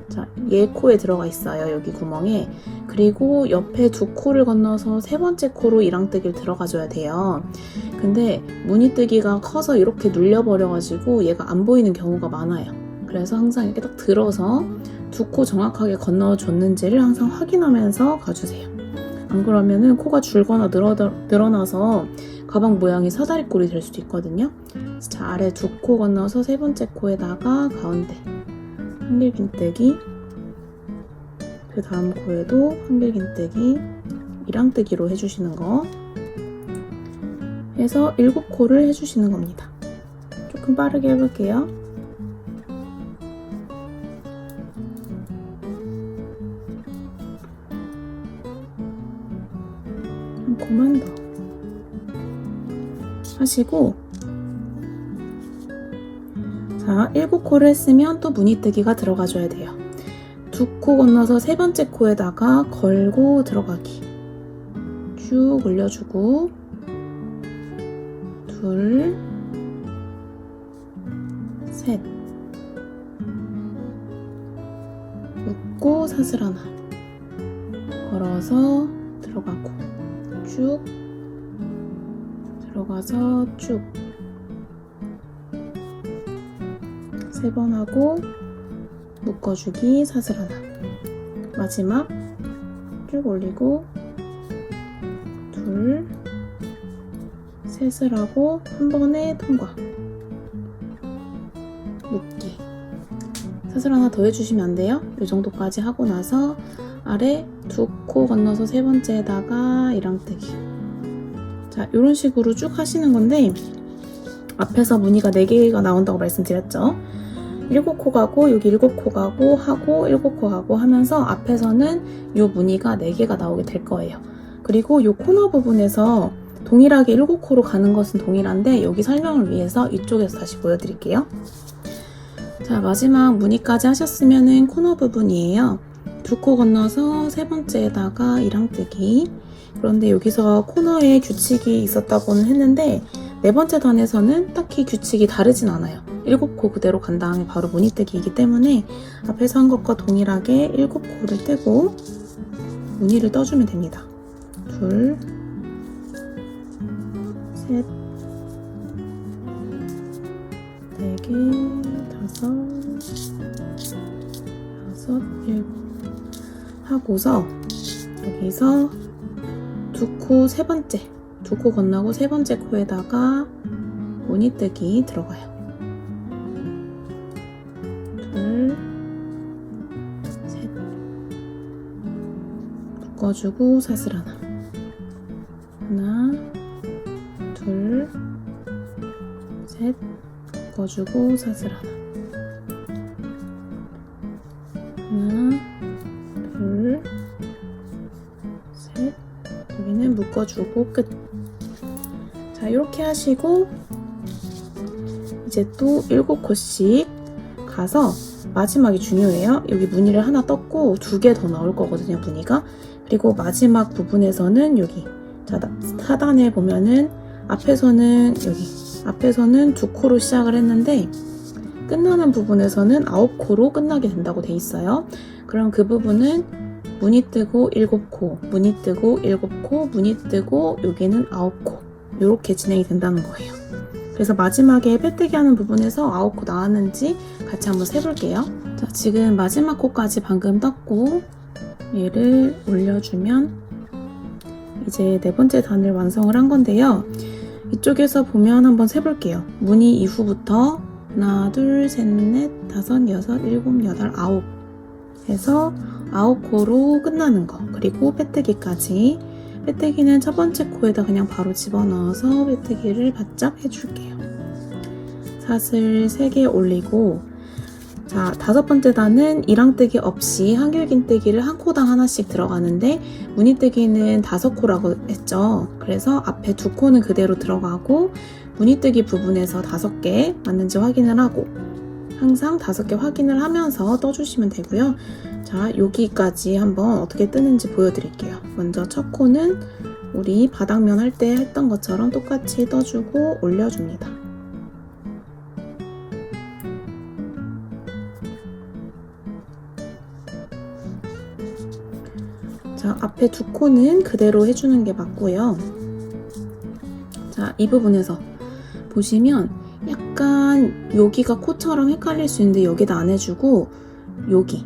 자, 얘 코에 들어가 있어요. 여기 구멍에. 그리고 옆에 2코를 건너서 3번째 코로 이랑뜨기를 들어가줘야 돼요. 근데 무늬뜨기가 커서 이렇게 눌려버려가지고 얘가 안 보이는 경우가 많아요. 그래서 항상 이렇게 딱 들어서 2코 정확하게 건너줬는지를 항상 확인하면서 가주세요. 안 그러면은 코가 줄거나 늘어나서 가방 모양이 사다리꼴이 될 수도 있거든요. 자, 아래 2코 건너서 3번째 코에다가 가운데 한길긴뜨기, 그 다음 코에도 한길긴뜨기, 이랑뜨기로 해주시는 거 해서 7코를 해주시는 겁니다. 조금 빠르게 해볼게요. 한 코만 더 하시고, 자, 7코를 했으면 또 무늬뜨기가 들어가줘야 돼요. 2코 건너서 3번째 코에다가 걸고 들어가기. 쭉 올려주고, 둘, 셋. 묶고 사슬 하나. 걸어서 들어가고, 쭉 들어가서 쭉 3번 하고 묶어주기 사슬 하나. 마지막 쭉 올리고 둘, 셋을 하고 한 번에 통과. 묶기. 사슬 하나 더 해주시면 안 돼요? 이 정도까지 하고 나서 아래 2코 건너서 3번째에다가 이랑뜨기. 자, 이런 식으로 쭉 하시는 건데, 앞에서 무늬가 4개가 나온다고 말씀드렸죠. 7코 가고 여기 7코 가고 하고 7코 가고 하면서 앞에서는 이 무늬가 4개가 나오게 될 거예요. 그리고 이 코너 부분에서 동일하게 7코로 가는 것은 동일한데, 여기 설명을 위해서 이쪽에서 다시 보여드릴게요. 자, 마지막 무늬까지 하셨으면은 코너 부분이에요. 2코 건너서 3번째에다가 이랑뜨기. 그런데 여기서 코너에 규칙이 있었다고는 했는데 4번째 단에서는 딱히 규칙이 다르진 않아요. 7코 그대로 간 다음에 바로 무늬뜨기이기 때문에 앞에서 한 것과 동일하게 7코를 뜨고 무늬를 떠주면 됩니다. 둘, 셋, 4개, 5, 7 하고서 여기서 2코 2코 건너고 3번째 코에다가 무늬뜨기 들어가요. 둘, 셋. 묶어주고 사슬 하나. 하나, 둘, 셋. 묶어주고 사슬 하나. 하나, 둘, 셋. 여기는 묶어주고 끝. 자, 이렇게 하시고 이제 또 7코씩 가서 마지막이 중요해요. 여기 무늬를 하나 떴고 2개 더 나올 거거든요, 무늬가. 그리고 마지막 부분에서는 여기, 자, 하단에 보면은 앞에서는 2코로 시작을 했는데 끝나는 부분에서는 9코로 끝나게 된다고 돼 있어요. 그럼 그 부분은 무늬 뜨고 7코, 무늬 뜨고 7코, 무늬 뜨고 여기는 9코, 이렇게 진행이 된다는 거예요. 그래서 마지막에 빼뜨기 하는 부분에서 9코 나왔는지 같이 한번 세볼게요. 자, 지금 마지막 코까지 방금 떴고 얘를 올려주면 이제 4번째 단을 완성을 한 건데요. 이쪽에서 보면 한번 세볼게요. 무늬 이후부터 하나, 둘, 셋, 넷, 다섯, 여섯, 일곱, 여덟, 9 해서 9코로 끝나는 거. 그리고 빼뜨기까지. 빼뜨기는 첫 번째 코에다 그냥 바로 집어넣어서 빼뜨기를 바짝 해줄게요. 사슬 3개 올리고 자, 5번째 단은 이랑뜨기 없이 한길긴뜨기를 한 코당 하나씩 들어가는데 무늬뜨기는 5코라고 했죠. 그래서 앞에 2코는 그대로 들어가고 무늬뜨기 부분에서 5개 맞는지 확인을 하고 항상 5개 확인을 하면서 떠주시면 되고요. 자, 여기까지 한번 어떻게 뜨는지 보여드릴게요. 먼저 첫 코는 우리 바닥면 할 때 했던 것처럼 똑같이 떠주고 올려줍니다. 자, 앞에 2코는 그대로 해주는 게 맞고요. 자, 이 부분에서 보시면 약간 여기가 코처럼 헷갈릴 수 있는데 여기다 안 해주고 여기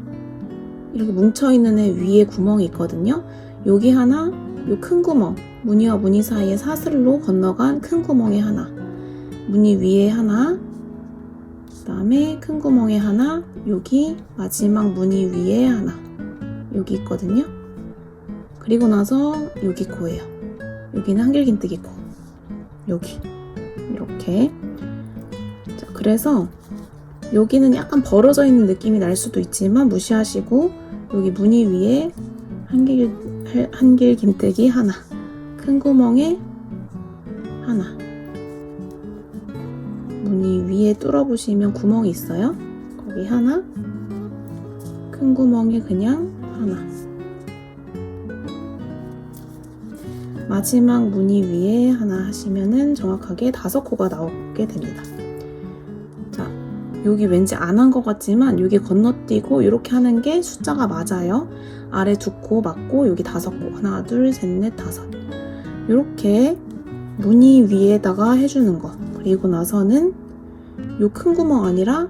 이렇게 뭉쳐있는 애 위에 구멍이 있거든요. 여기 하나, 요 큰 구멍, 무늬와 무늬 사이에 사슬로 건너간 큰 구멍에 하나, 무늬 위에 하나, 그 다음에 큰 구멍에 하나, 여기 마지막 무늬 위에 하나, 여기 있거든요. 그리고 나서 여기 코예요. 여기는 한길긴뜨기 코. 여기 이렇게. 자, 그래서 여기는 약간 벌어져 있는 느낌이 날 수도 있지만 무시하시고 여기 무늬 위에 한길긴뜨기 하나, 큰 구멍에 하나, 무늬 위에 뚫어보시면 구멍이 있어요. 거기 하나, 큰 구멍에 그냥 하나, 마지막 무늬 위에 하나 하시면은 정확하게 5코가 나오게 됩니다. 자, 여기 왠지 안 한 것 같지만 여기 건너뛰고 이렇게 하는 게 숫자가 맞아요. 아래 2코 맞고 여기 5코. 하나, 둘, 셋, 넷, 5. 이렇게 무늬 위에다가 해주는 거. 그리고 나서는 요 큰 구멍 아니라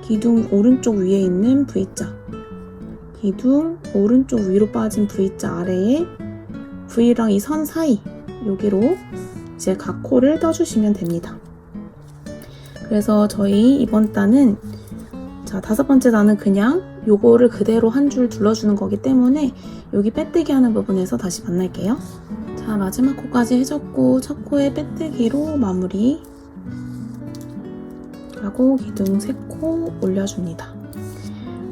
기둥 오른쪽 위에 있는 V자. 기둥 오른쪽 위로 빠진 V자 아래에 V랑 이 선 사이 여기로 이제 각 코를 떠주시면 됩니다. 그래서 저희 이번 단은 자, 5번째 단은 그냥 요거를 그대로 한 줄 둘러주는 거기 때문에 여기 빼뜨기 하는 부분에서 다시 만날게요. 자, 마지막 코까지 해줬고 첫 코에 빼뜨기로 마무리 하고 기둥 3코 올려줍니다.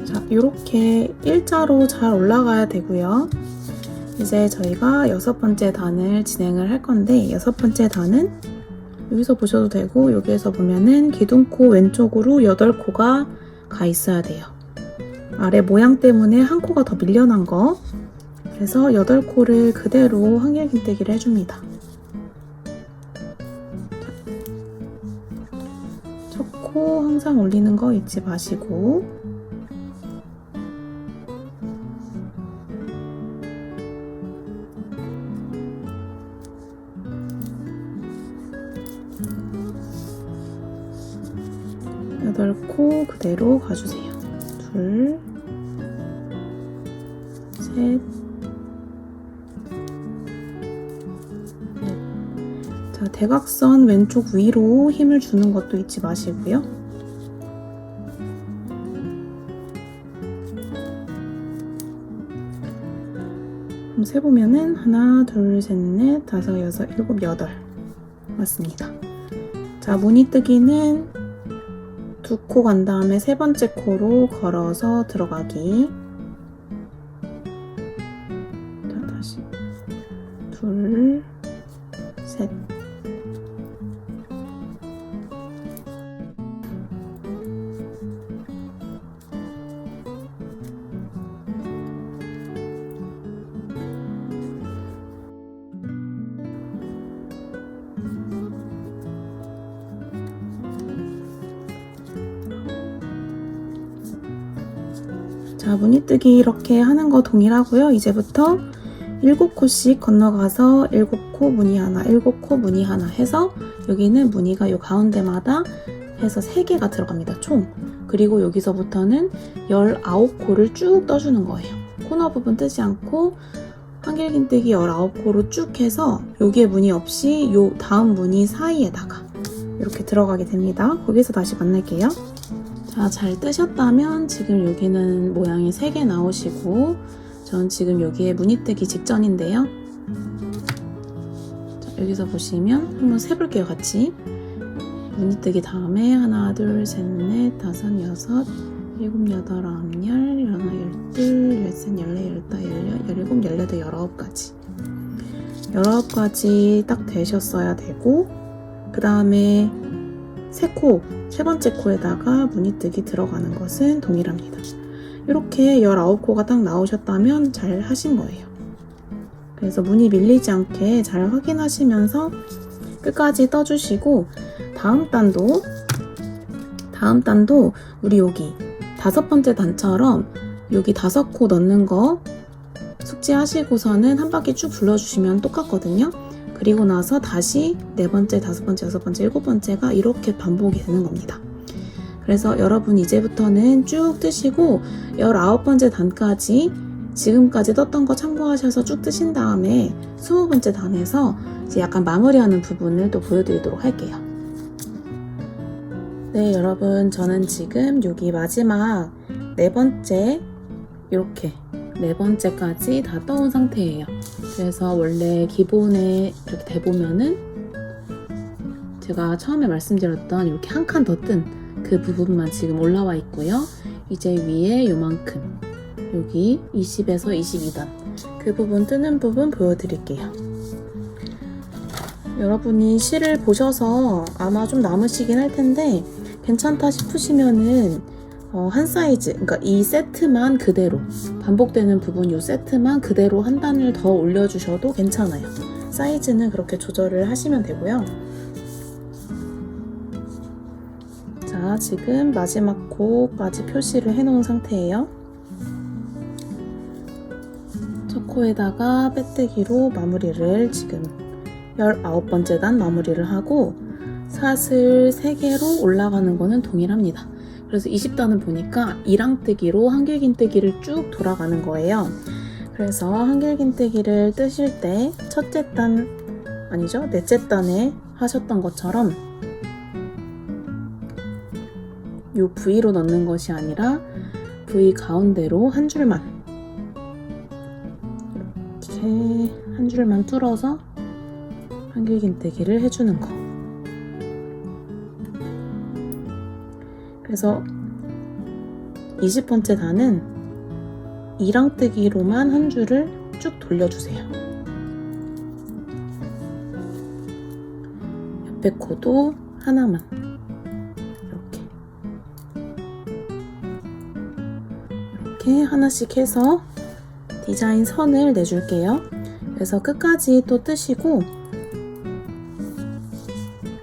자, 이렇게 일자로 잘 올라가야 되고요. 이제 저희가 6번째 단을 진행을 할 건데 6번째 단은 여기서 보셔도 되고 여기에서 보면은 기둥코 왼쪽으로 8코가 가 있어야 돼요. 아래 모양 때문에 한 코가 더 밀려난 거. 그래서 8코를 그대로 한길긴뜨기를 해줍니다. 첫 코 항상 올리는 거 잊지 마시고 여덟 코 그대로 가주세요. 둘, 셋, 넷. 자, 대각선 왼쪽 위로 힘을 주는 것도 잊지 마시고요. 그럼 세보면은 하나, 둘, 셋, 넷, 다섯, 여섯, 일곱, 여덟 맞습니다. 자, 무늬뜨기는 2코 간 다음에 3번째 코로 걸어서 들어가기. 자, 다시 둘, 셋. 자, 무늬뜨기 이렇게 하는 거 동일하고요. 이제부터 7코씩 건너가서 7코 무늬 하나, 7코 무늬 하나 해서 여기는 무늬가 요 가운데마다 해서 3개가 들어갑니다. 총. 그리고 여기서부터는 19코를 쭉 떠주는 거예요. 코너 부분 뜨지 않고 한길긴뜨기 19코로 쭉 해서 여기에 무늬 없이 요 다음 무늬 사이에다가 이렇게 들어가게 됩니다. 거기서 다시 만날게요. 자, 잘 뜨셨다면 지금 여기는 모양이 3개 나오시고 전 지금 여기에 무늬뜨기 직전인데요. 자, 여기서 보시면 한번 세볼게요, 같이. 무늬뜨기 다음에 하나, 둘, 셋, 넷, 다섯, 여섯, 일곱, 여덟, 아홉, 열, 열하나, 열둘, 열셋, 열넷, 열다, 열일곱, 열여덟, 19가지. 19가지 딱 되셨어야 되고, 그 다음에 세 번째 코에다가 무늬뜨기 들어가는 것은 동일합니다. 이렇게 19코가 딱 나오셨다면 잘 하신 거예요. 그래서 무늬 밀리지 않게 잘 확인하시면서 끝까지 떠주시고, 다음 단도 우리 여기 5번째 단처럼 여기 5코 넣는 거 숙지하시고서는 한 바퀴 쭉 둘러주시면 똑같거든요. 그리고 나서 다시 4번째, 5번째, 6번째, 7번째가 이렇게 반복이 되는 겁니다. 그래서 여러분 이제부터는 쭉 뜨시고 19번째 단까지 지금까지 떴던 거 참고하셔서 쭉 뜨신 다음에 20번째 단에서 이제 약간 마무리하는 부분을 또 보여드리도록 할게요. 네, 여러분 저는 지금 여기 마지막 4번째 이렇게 4번째까지 다 떠온 상태예요. 그래서 원래 기본에 이렇게 대보면은 제가 처음에 말씀드렸던 이렇게 한 칸 더 뜬 그 부분만 지금 올라와 있고요. 이제 위에 요만큼 여기 20에서 22단 그 부분 뜨는 부분 보여드릴게요. 여러분이 실을 보셔서 아마 좀 남으시긴 할 텐데 괜찮다 싶으시면은 한 사이즈, 그러니까 이 세트만 그대로 반복되는 부분 이 세트만 그대로 한 단을 더 올려주셔도 괜찮아요. 사이즈는 그렇게 조절을 하시면 되고요. 자, 지금 마지막 코까지 표시를 해놓은 상태예요. 첫 코에다가 빼뜨기로 마무리를 지금 19번째 단 마무리를 하고 사슬 3개로 올라가는 거는 동일합니다. 그래서 20단은 보니까 이랑뜨기로 한길긴뜨기를 쭉 돌아가는 거예요. 그래서 한길긴뜨기를 뜨실 때 넷째 단에 하셨던 것처럼 이 V로 넣는 것이 아니라 V 가운데로 한 줄만 이렇게 한 줄만 뚫어서 한길긴뜨기를 해주는 거. 그래서 20번째 단은 이랑뜨기로만 한 줄을 쭉 돌려주세요. 옆에 코도 하나만 이렇게 하나씩 해서 디자인 선을 내줄게요. 그래서 끝까지 또 뜨시고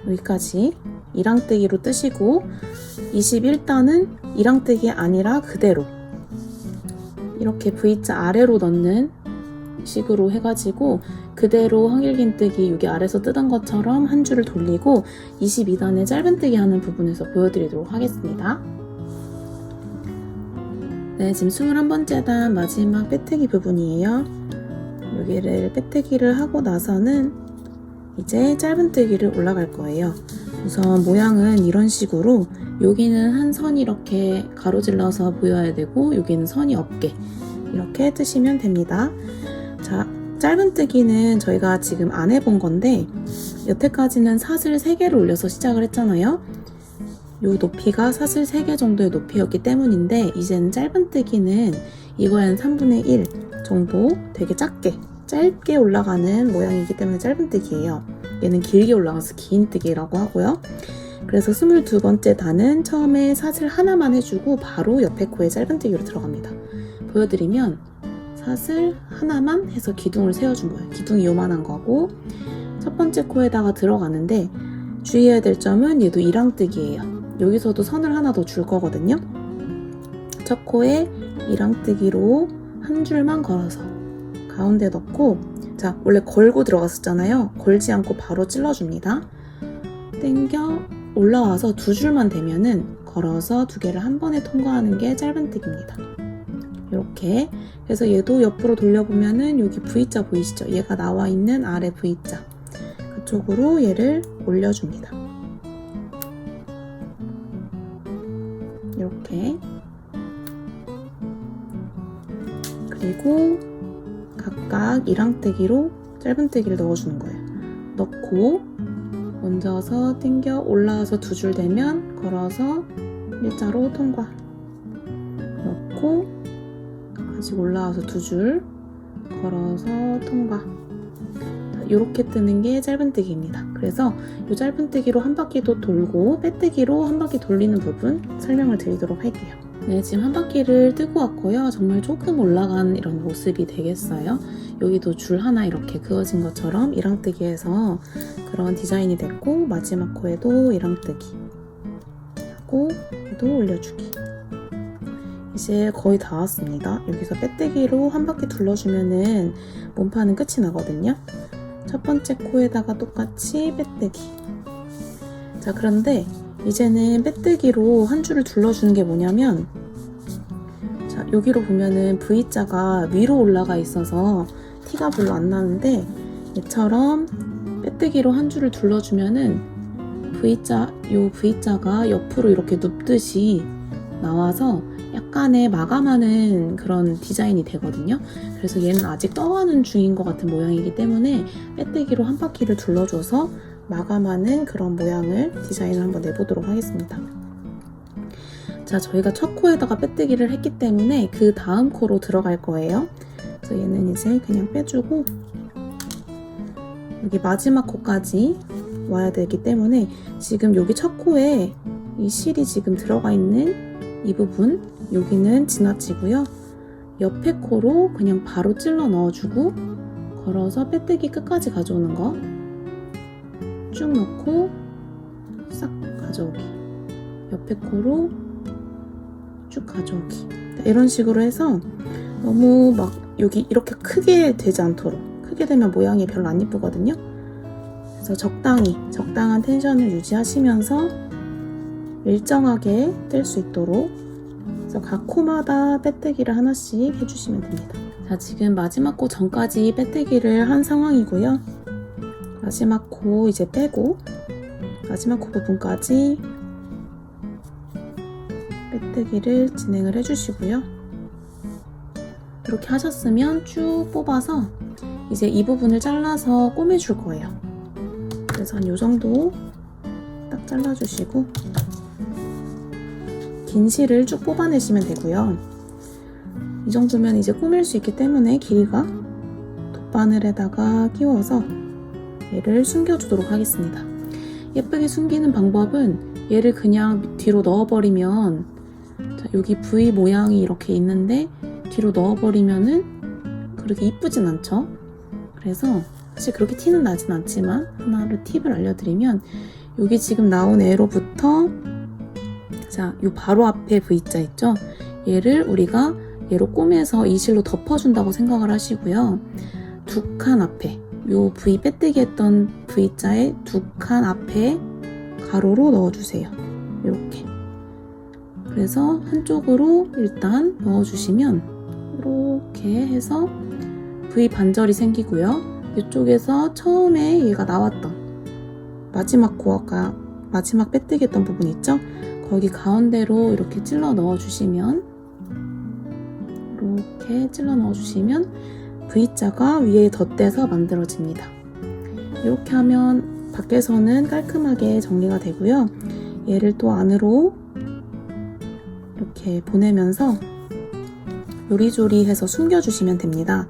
여기까지 이랑뜨기로 뜨시고 21단은 이랑뜨기 아니라 그대로 이렇게 V자 아래로 넣는 식으로 해가지고 그대로 한길긴뜨기 여기 아래서 뜨던 것처럼 한 줄을 돌리고 22단에 짧은뜨기 하는 부분에서 보여드리도록 하겠습니다. 네, 지금 21번째 단 마지막 빼뜨기 부분이에요. 여기를 빼뜨기를 하고 나서는 이제 짧은뜨기를 올라갈 거예요. 우선 모양은 이런 식으로 여기는 한 선이 이렇게 가로질러서 보여야 되고 여기는 선이 없게 이렇게 뜨시면 됩니다. 자, 짧은뜨기는 저희가 지금 안 해본 건데 여태까지는 사슬 3개를 올려서 시작을 했잖아요. 요 높이가 사슬 3개 정도의 높이였기 때문인데 이제는 짧은뜨기는 이거에 한 3분의 1 정도 되게 짧게 올라가는 모양이기 때문에 짧은뜨기예요. 얘는 길게 올라가서 긴뜨기라고 하고요. 그래서 22번째 단은 처음에 사슬 하나만 해주고 바로 옆에 코에 짧은뜨기로 들어갑니다. 보여드리면 사슬 하나만 해서 기둥을 세워준 거예요. 기둥이 요만한 거고 첫 번째 코에다가 들어가는데 주의해야 될 점은 얘도 이랑뜨기예요. 여기서도 선을 하나 더 줄 거거든요. 첫 코에 이랑뜨기로 한 줄만 걸어서 가운데 넣고 자, 원래 걸고 들어갔었잖아요. 걸지 않고 바로 찔러줍니다. 당겨 올라와서 2줄만 되면은 걸어서 2개를 한 번에 통과하는 게 짧은뜨기입니다. 이렇게 그래서 얘도 옆으로 돌려보면은 여기 V자 보이시죠? 얘가 나와 있는 아래 V자 그쪽으로 얘를 올려줍니다. 이렇게 그리고 각각 이랑뜨기로 짧은뜨기를 넣어주는 거예요. 넣고 얹어서 당겨 올라와서 두 줄 되면 걸어서 일자로 통과. 넣고 다시 올라와서 두 줄 걸어서 통과. 이렇게 뜨는 게 짧은뜨기입니다. 그래서 이 짧은뜨기로 한 바퀴도 돌고 빼뜨기로 한 바퀴 돌리는 부분 설명을 드리도록 할게요. 네, 지금 한 바퀴를 뜨고 왔고요. 정말 조금 올라간 이런 모습이 되겠어요. 여기도 줄 하나 이렇게 그어진 것처럼 이랑뜨기해서 그런 디자인이 됐고, 마지막 코에도 이랑뜨기 하고 또 올려주기. 이제 거의 다 왔습니다. 여기서 빼뜨기로 한 바퀴 둘러주면은 몸판은 끝이 나거든요. 첫 번째 코에다가 똑같이 빼뜨기. 자, 그런데 이제는 빼뜨기로 한 줄을 둘러주는 게 뭐냐면, 자, 여기로 보면은 V자가 위로 올라가 있어서 티가 별로 안 나는데, 얘처럼 빼뜨기로 한 줄을 둘러주면은 요 V자가 옆으로 이렇게 눕듯이 나와서 약간의 마감하는 그런 디자인이 되거든요. 그래서 얘는 아직 떠가는 중인 것 같은 모양이기 때문에 빼뜨기로 한 바퀴를 둘러줘서 마감하는 그런 모양을 디자인을 한번 내보도록 하겠습니다. 자, 저희가 첫 코에다가 빼뜨기를 했기 때문에 그 다음 코로 들어갈 거예요. 그래서 얘는 이제 그냥 빼주고 여기 마지막 코까지 와야 되기 때문에 지금 여기 첫 코에 이 실이 지금 들어가 있는 이 부분, 여기는 지나치고요. 옆에 코로 그냥 바로 찔러 넣어주고 걸어서 빼뜨기 끝까지 가져오는 거 쭉 넣고 싹 가져오기. 옆에 코로 쭉 가져오기. 이런 식으로 해서 너무 막 여기 이렇게 크게 되지 않도록, 크게 되면 모양이 별로 안 예쁘거든요. 그래서 적당한 텐션을 유지하시면서 일정하게 뜰 수 있도록, 그래서 각 코마다 빼뜨기를 하나씩 해주시면 됩니다. 자, 지금 마지막 코 전까지 빼뜨기를 한 상황이고요. 마지막 코 이제 빼고 마지막 코 부분까지 빼뜨기를 진행을 해주시고요. 이렇게 하셨으면 쭉 뽑아서 이제 이 부분을 잘라서 꼬매줄 거예요. 그래서 한 요 정도 딱 잘라주시고 긴 실을 쭉 뽑아내시면 되고요. 이 정도면 이제 꾸밀 수 있기 때문에 길이가 돗바늘에다가 끼워서 얘를 숨겨주도록 하겠습니다. 예쁘게 숨기는 방법은 얘를 그냥 뒤로 넣어버리면, 자, 여기 V 모양이 이렇게 있는데 뒤로 넣어버리면은 그렇게 이쁘진 않죠. 그래서 사실 그렇게 티는 나진 않지만 하나를 팁을 알려드리면, 여기 지금 나온 애로부터 자, 요 바로 앞에 V자 있죠? 얘를 우리가 얘로 꼬매서 이 실로 덮어준다고 생각을 하시고요. 두 칸 앞에, 요 V 빼뜨기 했던 V자의 두 칸 앞에 가로로 넣어주세요. 이렇게. 그래서 한쪽으로 일단 넣어주시면 이렇게 해서 V 반절이 생기고요. 이쪽에서 처음에 얘가 나왔던 마지막 코, 아까 마지막 빼뜨기 했던 부분 있죠? 거기 가운데로 이렇게 찔러 넣어주시면, 이렇게 찔러 넣어주시면 V자가 위에 덧대서 만들어집니다. 이렇게 하면 밖에서는 깔끔하게 정리가 되고요. 얘를 또 안으로 이렇게 보내면서 요리조리해서 숨겨주시면 됩니다.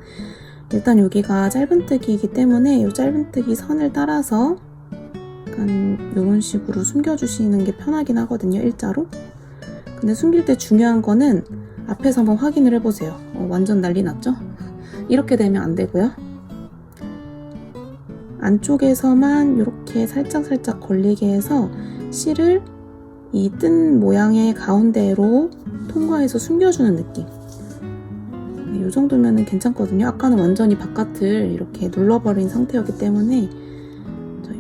일단 여기가 짧은뜨기이기 때문에 이 짧은뜨기 선을 따라서 약간 이런 식으로 숨겨주시는 게 편하긴 하거든요, 일자로. 근데 숨길 때 중요한 거는 앞에서 한번 확인을 해보세요. 완전 난리 났죠? 이렇게 되면 안 되고요. 안쪽에서만 이렇게 살짝살짝 걸리게 해서 실을 이 뜬 모양의 가운데로 통과해서 숨겨주는 느낌. 네, 이 정도면 괜찮거든요. 아까는 완전히 바깥을 이렇게 눌러버린 상태였기 때문에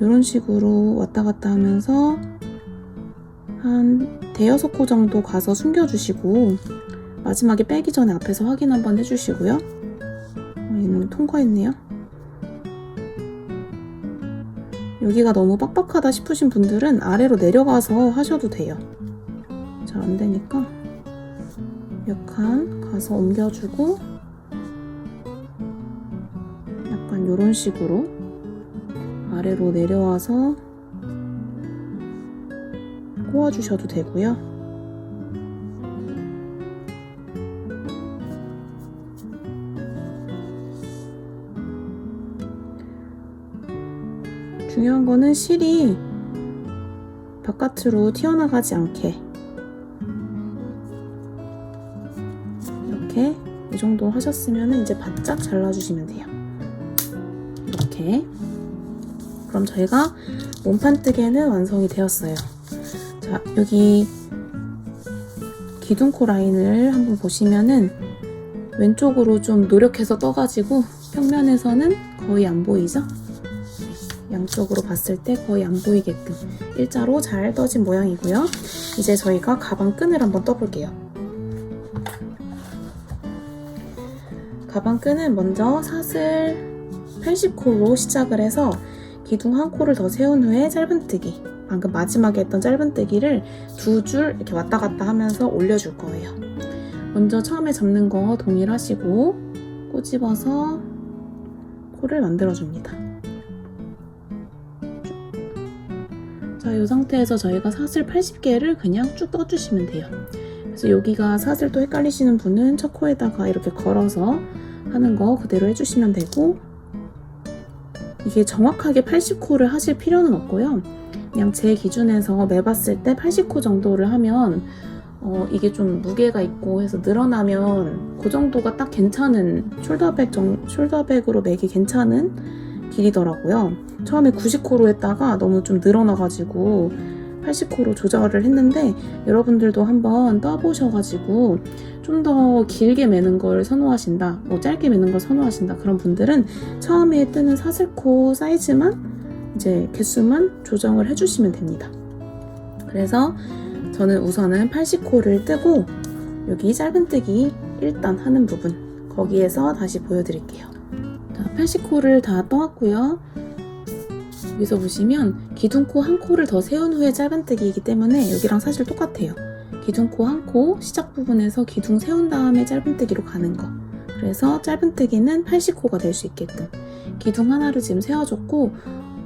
이런 식으로 왔다 갔다 하면서 한 대여섯 코 정도 가서 숨겨주시고, 마지막에 빼기 전에 앞에서 확인 한번 해주시고요. 얘는 통과했네요. 여기가 너무 빡빡하다 싶으신 분들은 아래로 내려가서 하셔도 돼요. 잘 안되니까 몇 칸 가서 옮겨주고 약간 이런 식으로 아래로 내려와서 꼬아주셔도 되고요. 중요한 거는 실이 바깥으로 튀어나가지 않게 이렇게 이 정도 하셨으면 이제 바짝 잘라주시면 돼요. 이렇게. 그럼 저희가 몸판뜨개는 완성이 되었어요. 자, 여기 기둥코 라인을 한번 보시면은 왼쪽으로 좀 노력해서 떠가지고 평면에서는 거의 안 보이죠? 양쪽으로 봤을 때 거의 안 보이게끔 일자로 잘 떠진 모양이고요. 이제 저희가 가방 끈을 한번 떠볼게요. 가방 끈은 먼저 사슬 80코로 시작을 해서 기둥 한 코를 더 세운 후에 짧은뜨기, 방금 마지막에 했던 짧은뜨기를 2줄 이렇게 왔다 갔다 하면서 올려줄 거예요. 먼저 처음에 잡는 거 동일하시고 꼬집어서 코를 만들어줍니다. 자, 이 상태에서 저희가 사슬 80개를 그냥 쭉 떠주시면 돼요. 그래서 여기가 사슬 또 헷갈리시는 분은 첫 코에다가 이렇게 걸어서 하는 거 그대로 해주시면 되고, 이게 정확하게 80코를 하실 필요는 없고요. 그냥 제 기준에서 매봤을 때 80코 정도를 하면 이게 좀 무게가 있고 해서 늘어나면 그 정도가 딱 괜찮은 숄더백으로 매기 괜찮은 길이더라고요. 처음에 90코로 했다가 너무 좀 늘어나가지고 80코로 조절을 했는데, 여러분들도 한번 떠보셔가지고 좀 더 길게 매는 걸 선호하신다, 뭐 짧게 매는 걸 선호하신다, 그런 분들은 처음에 뜨는 사슬코 사이즈만 이제 개수만 조정을 해주시면 됩니다. 그래서 저는 우선은 80코를 뜨고 여기 짧은뜨기 일단 하는 부분 거기에서 다시 보여드릴게요. 자, 80코를 다 떠왔고요. 여기서 보시면 기둥코 한 코를 더 세운 후에 짧은뜨기이기 때문에 여기랑 사실 똑같아요. 기둥코 한 코 시작 부분에서 기둥 세운 다음에 짧은뜨기로 가는 거. 그래서 짧은뜨기는 80코가 될 수 있게끔 기둥 하나를 지금 세워줬고,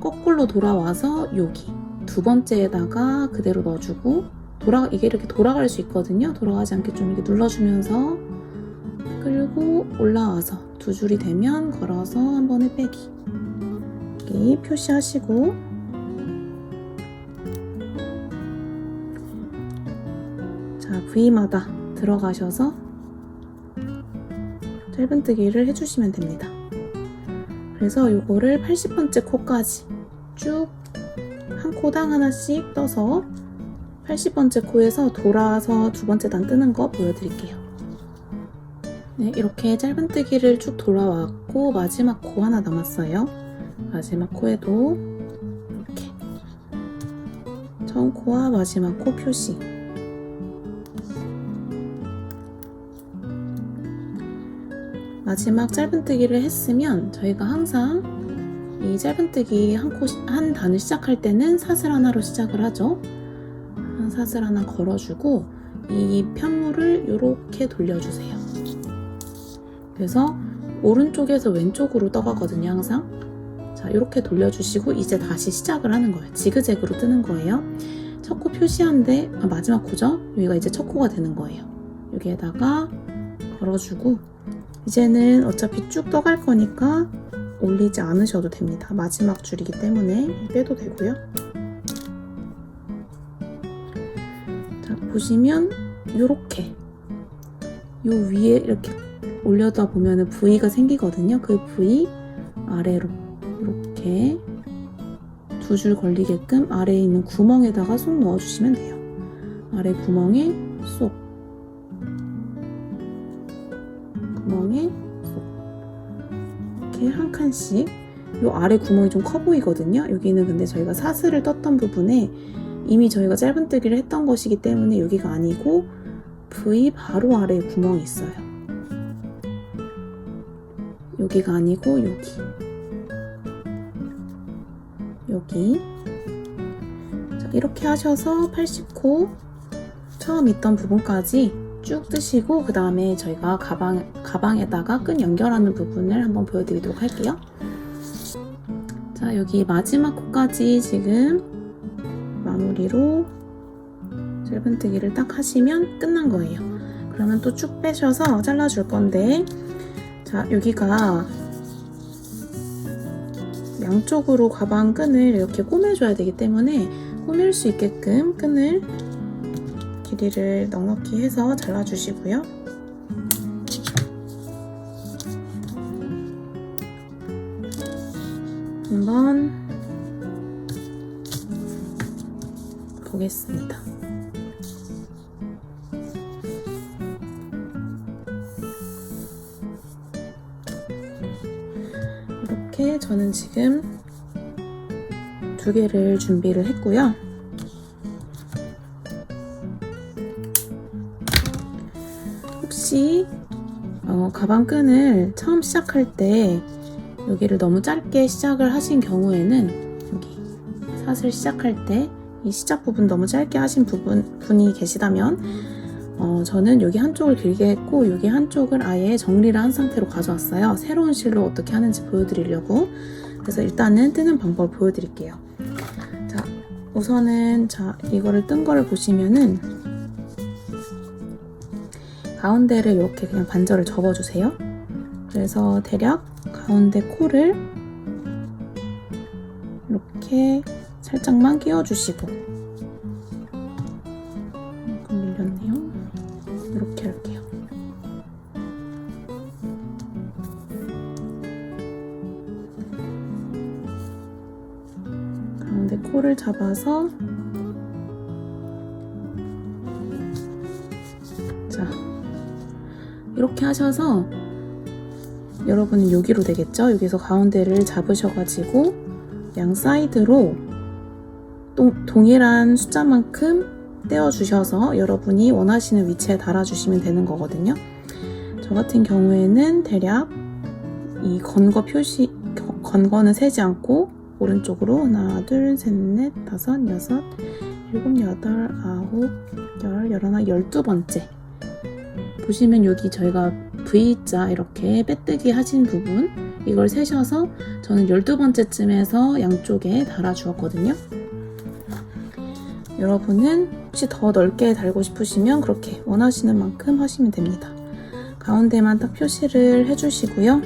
거꾸로 돌아와서 여기 두 번째에다가 그대로 넣어주고, 이게 이렇게 돌아갈 수 있거든요. 돌아가지 않게 좀 이렇게 눌러주면서 끌고 올라와서 두 줄이 되면 걸어서 한 번에 빼기. 여기 표시하시고, 자, V마다 들어가셔서 짧은뜨기를 해주시면 됩니다. 그래서 이거를 80번째 코까지 쭉 한 코당 하나씩 떠서 80번째 코에서 돌아서 두 번째 단 뜨는 거 보여드릴게요. 네, 이렇게 짧은뜨기를 쭉 돌아왔고 마지막 코 하나 남았어요. 마지막 코에도 이렇게 처음 코와 마지막 코 표시. 마지막 짧은뜨기를 했으면 저희가 항상 이 짧은뜨기 한 단을 시작할 때는 사슬 하나로 시작을 하죠. 한 사슬 하나 걸어주고 이 편물을 이렇게 돌려주세요. 그래서 오른쪽에서 왼쪽으로 떠가거든요, 항상. 자, 이렇게 돌려주시고 이제 다시 시작을 하는 거예요. 지그재그로 뜨는 거예요. 첫 코 표시한데 마지막 코죠? 여기가 이제 첫 코가 되는 거예요. 여기에다가 걸어주고, 이제는 어차피 쭉 떠갈 거니까 올리지 않으셔도 됩니다. 마지막 줄이기 때문에 빼도 되고요. 자, 보시면 요렇게 요 위에 이렇게 올려다 보면 V가 생기거든요. 그 V 아래로 이렇게 두 줄 걸리게끔 아래에 있는 구멍에다가 쏙 넣어주시면 돼요. 아래 구멍에 쏙, 구멍에 쏙, 이렇게 한 칸씩. 요 아래 구멍이 좀 커 보이거든요. 여기는 근데 저희가 사슬을 떴던 부분에 이미 저희가 짧은뜨기를 했던 것이기 때문에 여기가 아니고 V 바로 아래에 구멍이 있어요. 여기가 아니고 여기. 자, 이렇게 하셔서 80코 처음 있던 부분까지 쭉 뜨시고, 그 다음에 저희가 가방에다가 끈 연결하는 부분을 한번 보여드리도록 할게요. 자, 여기 마지막 코까지 지금 마무리로 짧은뜨기를 딱 하시면 끝난 거예요. 그러면 또 쭉 빼셔서 잘라줄 건데, 자, 여기가 양쪽으로 가방 끈을 이렇게 꼬매줘야 되기 때문에 꼬맬 수 있게끔 끈을 길이를 넉넉히 해서 잘라주시고요. 한번 보겠습니다. 이렇게 저는 지금 2개를 준비를 했고요. 혹시 가방 끈을 처음 시작할 때 여기를 너무 짧게 시작을 하신 경우에는 여기 샷을 시작할 때 이 시작 부분 너무 짧게 하신 분이 계시다면 저는 여기 한쪽을 길게 했고 여기 한쪽을 아예 정리를 한 상태로 가져왔어요. 새로운 실로 어떻게 하는지 보여드리려고. 그래서 일단은 뜨는 방법을 보여드릴게요. 자, 우선은 이거를 뜬 거를 보시면은 가운데를 이렇게 그냥 반절을 접어주세요. 그래서 대략 가운데 코를 이렇게 살짝만 끼워주시고, 조금 밀렸네요. 이렇게 할게요. 가운데 코를 잡아서, 자, 이렇게 하셔서 여러분은 여기로 되겠죠? 여기서 가운데를 잡으셔가지고 양 사이드로 동일한 숫자만큼 떼어주셔서 여러분이 원하시는 위치에 달아주시면 되는 거거든요. 저 같은 경우에는 대략 이 건거 표시, 건거는 세지 않고 오른쪽으로 하나, 둘, 셋, 넷, 다섯, 여섯, 일곱, 여덟, 아홉, 열, 열하나, 12번째. 보시면 여기 저희가 V자 이렇게 빼뜨기 하신 부분, 이걸 세셔서 저는 12번째쯤에서 양쪽에 달아주었거든요. 여러분은 혹시 더 넓게 달고 싶으시면 그렇게 원하시는 만큼 하시면 됩니다. 가운데만 딱 표시를 해주시고요.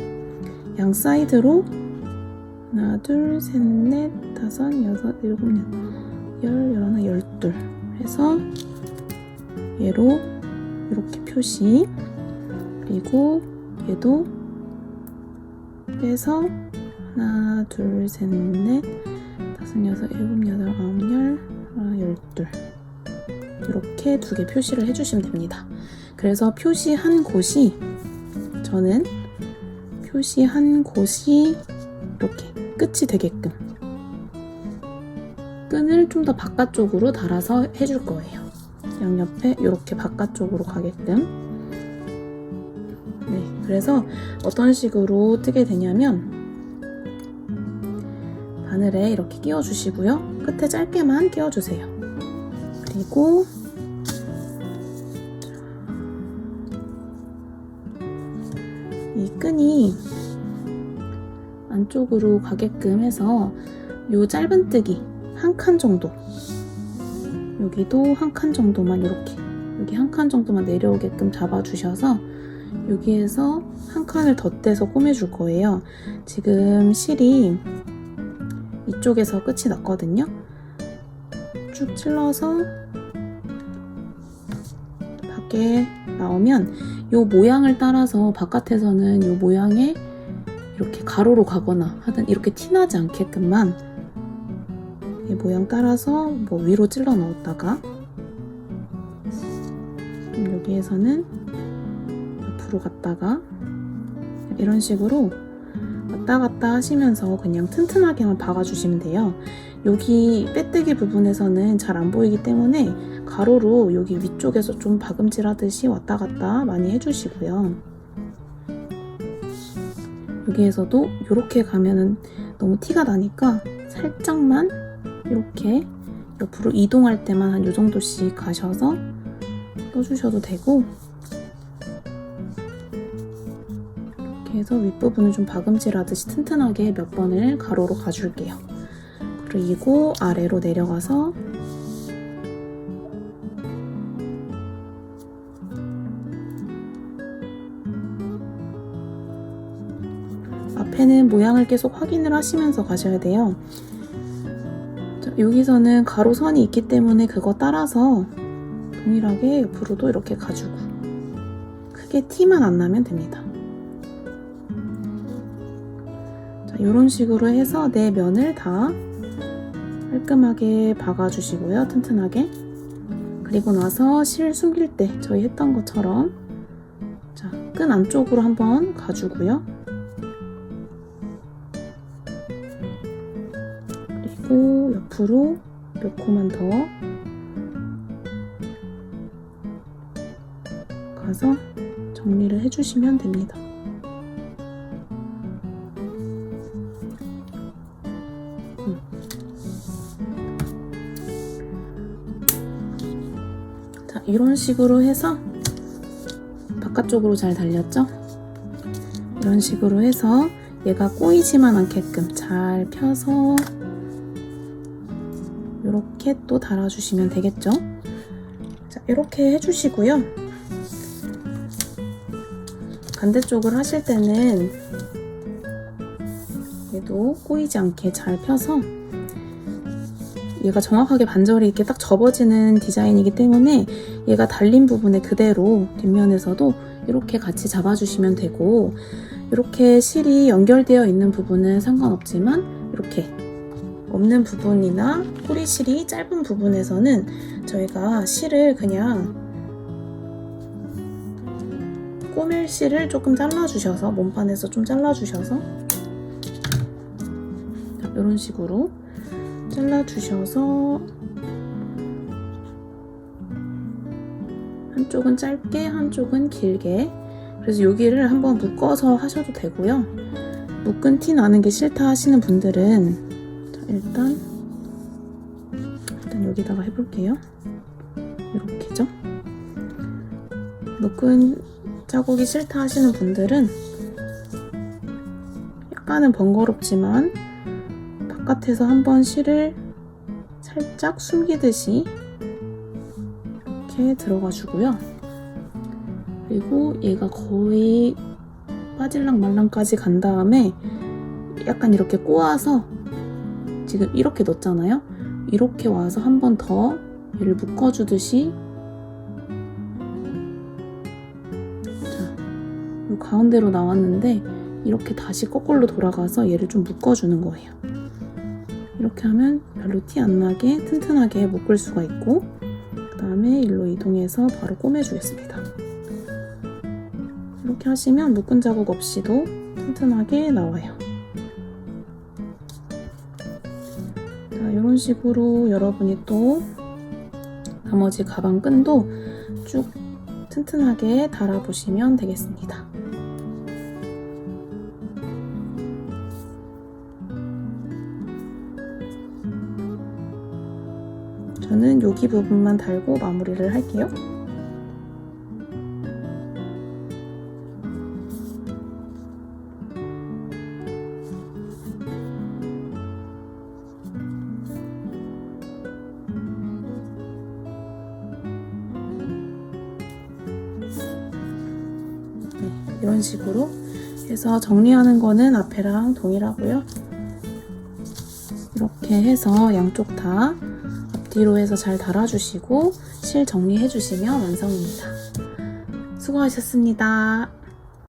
양 사이드로 하나, 둘, 셋, 넷, 다섯, 여섯, 일곱, 열, 열하나, 12 해서 얘로 이렇게 표시, 그리고 얘도 빼서 하나, 둘, 셋, 넷, 다섯, 여섯, 일곱, 여덟, 아홉, 열, 12 이렇게 2개 표시를 해주시면 됩니다. 그래서 표시한 곳이, 저는 표시한 곳이 이렇게 끝이 되게끔 끈을 좀 더 바깥쪽으로 달아서 해줄 거예요. 양옆에 이렇게 바깥쪽으로 가게끔. 네, 그래서 어떤 식으로 뜨게 되냐면 바늘에 이렇게 끼워주시고요. 끝에 짧게만 끼워주세요. 그리고 이 끈이 안쪽으로 가게끔 해서 요 짧은뜨기 한 칸 정도, 여기도 한 칸 정도만 이렇게, 여기 한 칸 정도만 내려오게끔 잡아주셔서 여기에서 한 칸을 덧대서 꼬매줄 거예요. 지금 실이 이쪽에서 끝이 났거든요. 쭉 찔러서 밖에 나오면 이 모양을 따라서 바깥에서는 이 모양에 이렇게 가로로 가거나 하든 이렇게 티나지 않게끔만 이 모양 따라서 뭐 위로 찔러 넣었다가, 여기에서는 옆으로 갔다가 이런 식으로 왔다 갔다 하시면서 그냥 튼튼하게만 박아주시면 돼요. 여기 빼뜨기 부분에서는 잘 안 보이기 때문에 가로로 여기 위쪽에서 좀 박음질 하듯이 왔다 갔다 많이 해주시고요. 여기에서도 이렇게 가면은 너무 티가 나니까 살짝만 이렇게 옆으로 이동할 때만 한 이 정도씩 가셔서 떠주셔도 되고, 이렇게 해서 윗부분을 좀 박음질하듯이 튼튼하게 몇 번을 가로로 가줄게요. 그리고 아래로 내려가서 앞에는 모양을 계속 확인을 하시면서 가셔야 돼요. 자, 여기서는 가로선이 있기 때문에 그거 따라서 동일하게 옆으로도 이렇게 가주고 크게 티만 안 나면 됩니다. 자, 이런 식으로 해서 네 면을 다 깔끔하게 박아주시고요. 튼튼하게. 그리고 나서 실 숨길 때 저희 했던 것처럼 자, 끈 안쪽으로 한번 가주고요. 그리고 옆으로 몇 코만 더 가서 정리를 해주시면 됩니다. 자, 이런 식으로 해서 바깥쪽으로 잘 달렸죠? 이런 식으로 해서 얘가 꼬이지만 않게끔 잘 펴서 이렇게 또 달아주시면 되겠죠? 자, 이렇게 해주시고요. 반대쪽을 하실 때는 얘도 꼬이지 않게 잘 펴서 얘가 정확하게 반절이 이렇게 딱 접어지는 디자인이기 때문에 얘가 달린 부분에 그대로 뒷면에서도 이렇게 같이 잡아주시면 되고 이렇게 실이 연결되어 있는 부분은 상관없지만 이렇게 없는 부분이나 꼬리실이 짧은 부분에서는 저희가 실을 그냥 꼬밀 실을 조금 잘라주셔서 몸판에서 좀 잘라주셔서 이런 식으로 잘라주셔서 한쪽은 짧게 한쪽은 길게 그래서 여기를 한번 묶어서 하셔도 되고요. 묶은 티 나는 게 싫다 하시는 분들은 자, 일단 여기다가 해볼게요. 이렇게죠. 묶은 자국이 싫다 하시는 분들은 약간은 번거롭지만 바깥에서 한번 실을 살짝 숨기듯이 이렇게 들어가 주고요. 그리고 얘가 거의 빠질랑 말랑까지 간 다음에 약간 이렇게 꼬아서 지금 이렇게 넣었잖아요. 이렇게 와서 한 번 더 얘를 묶어주듯이 자, 이 가운데로 나왔는데 이렇게 다시 거꾸로 돌아가서 얘를 좀 묶어주는 거예요. 이렇게 하면 별로 티 안 나게 튼튼하게 묶을 수가 있고 그 다음에 일로 이동해서 바로 꼬매주겠습니다. 이렇게 하시면 묶은 자국 없이도 튼튼하게 나와요. 자, 이런 식으로 여러분이 또 나머지 가방 끈도 쭉 튼튼하게 달아보시면 되겠습니다. 저는 여기 부분만 달고 마무리를 할게요. 네, 이런 식으로 해서 정리하는 거는 앞에랑 동일하고요. 이렇게 해서 양쪽 다 앞뒤로 해서 잘 달아주시고 실 정리해주시면 완성입니다. 수고하셨습니다.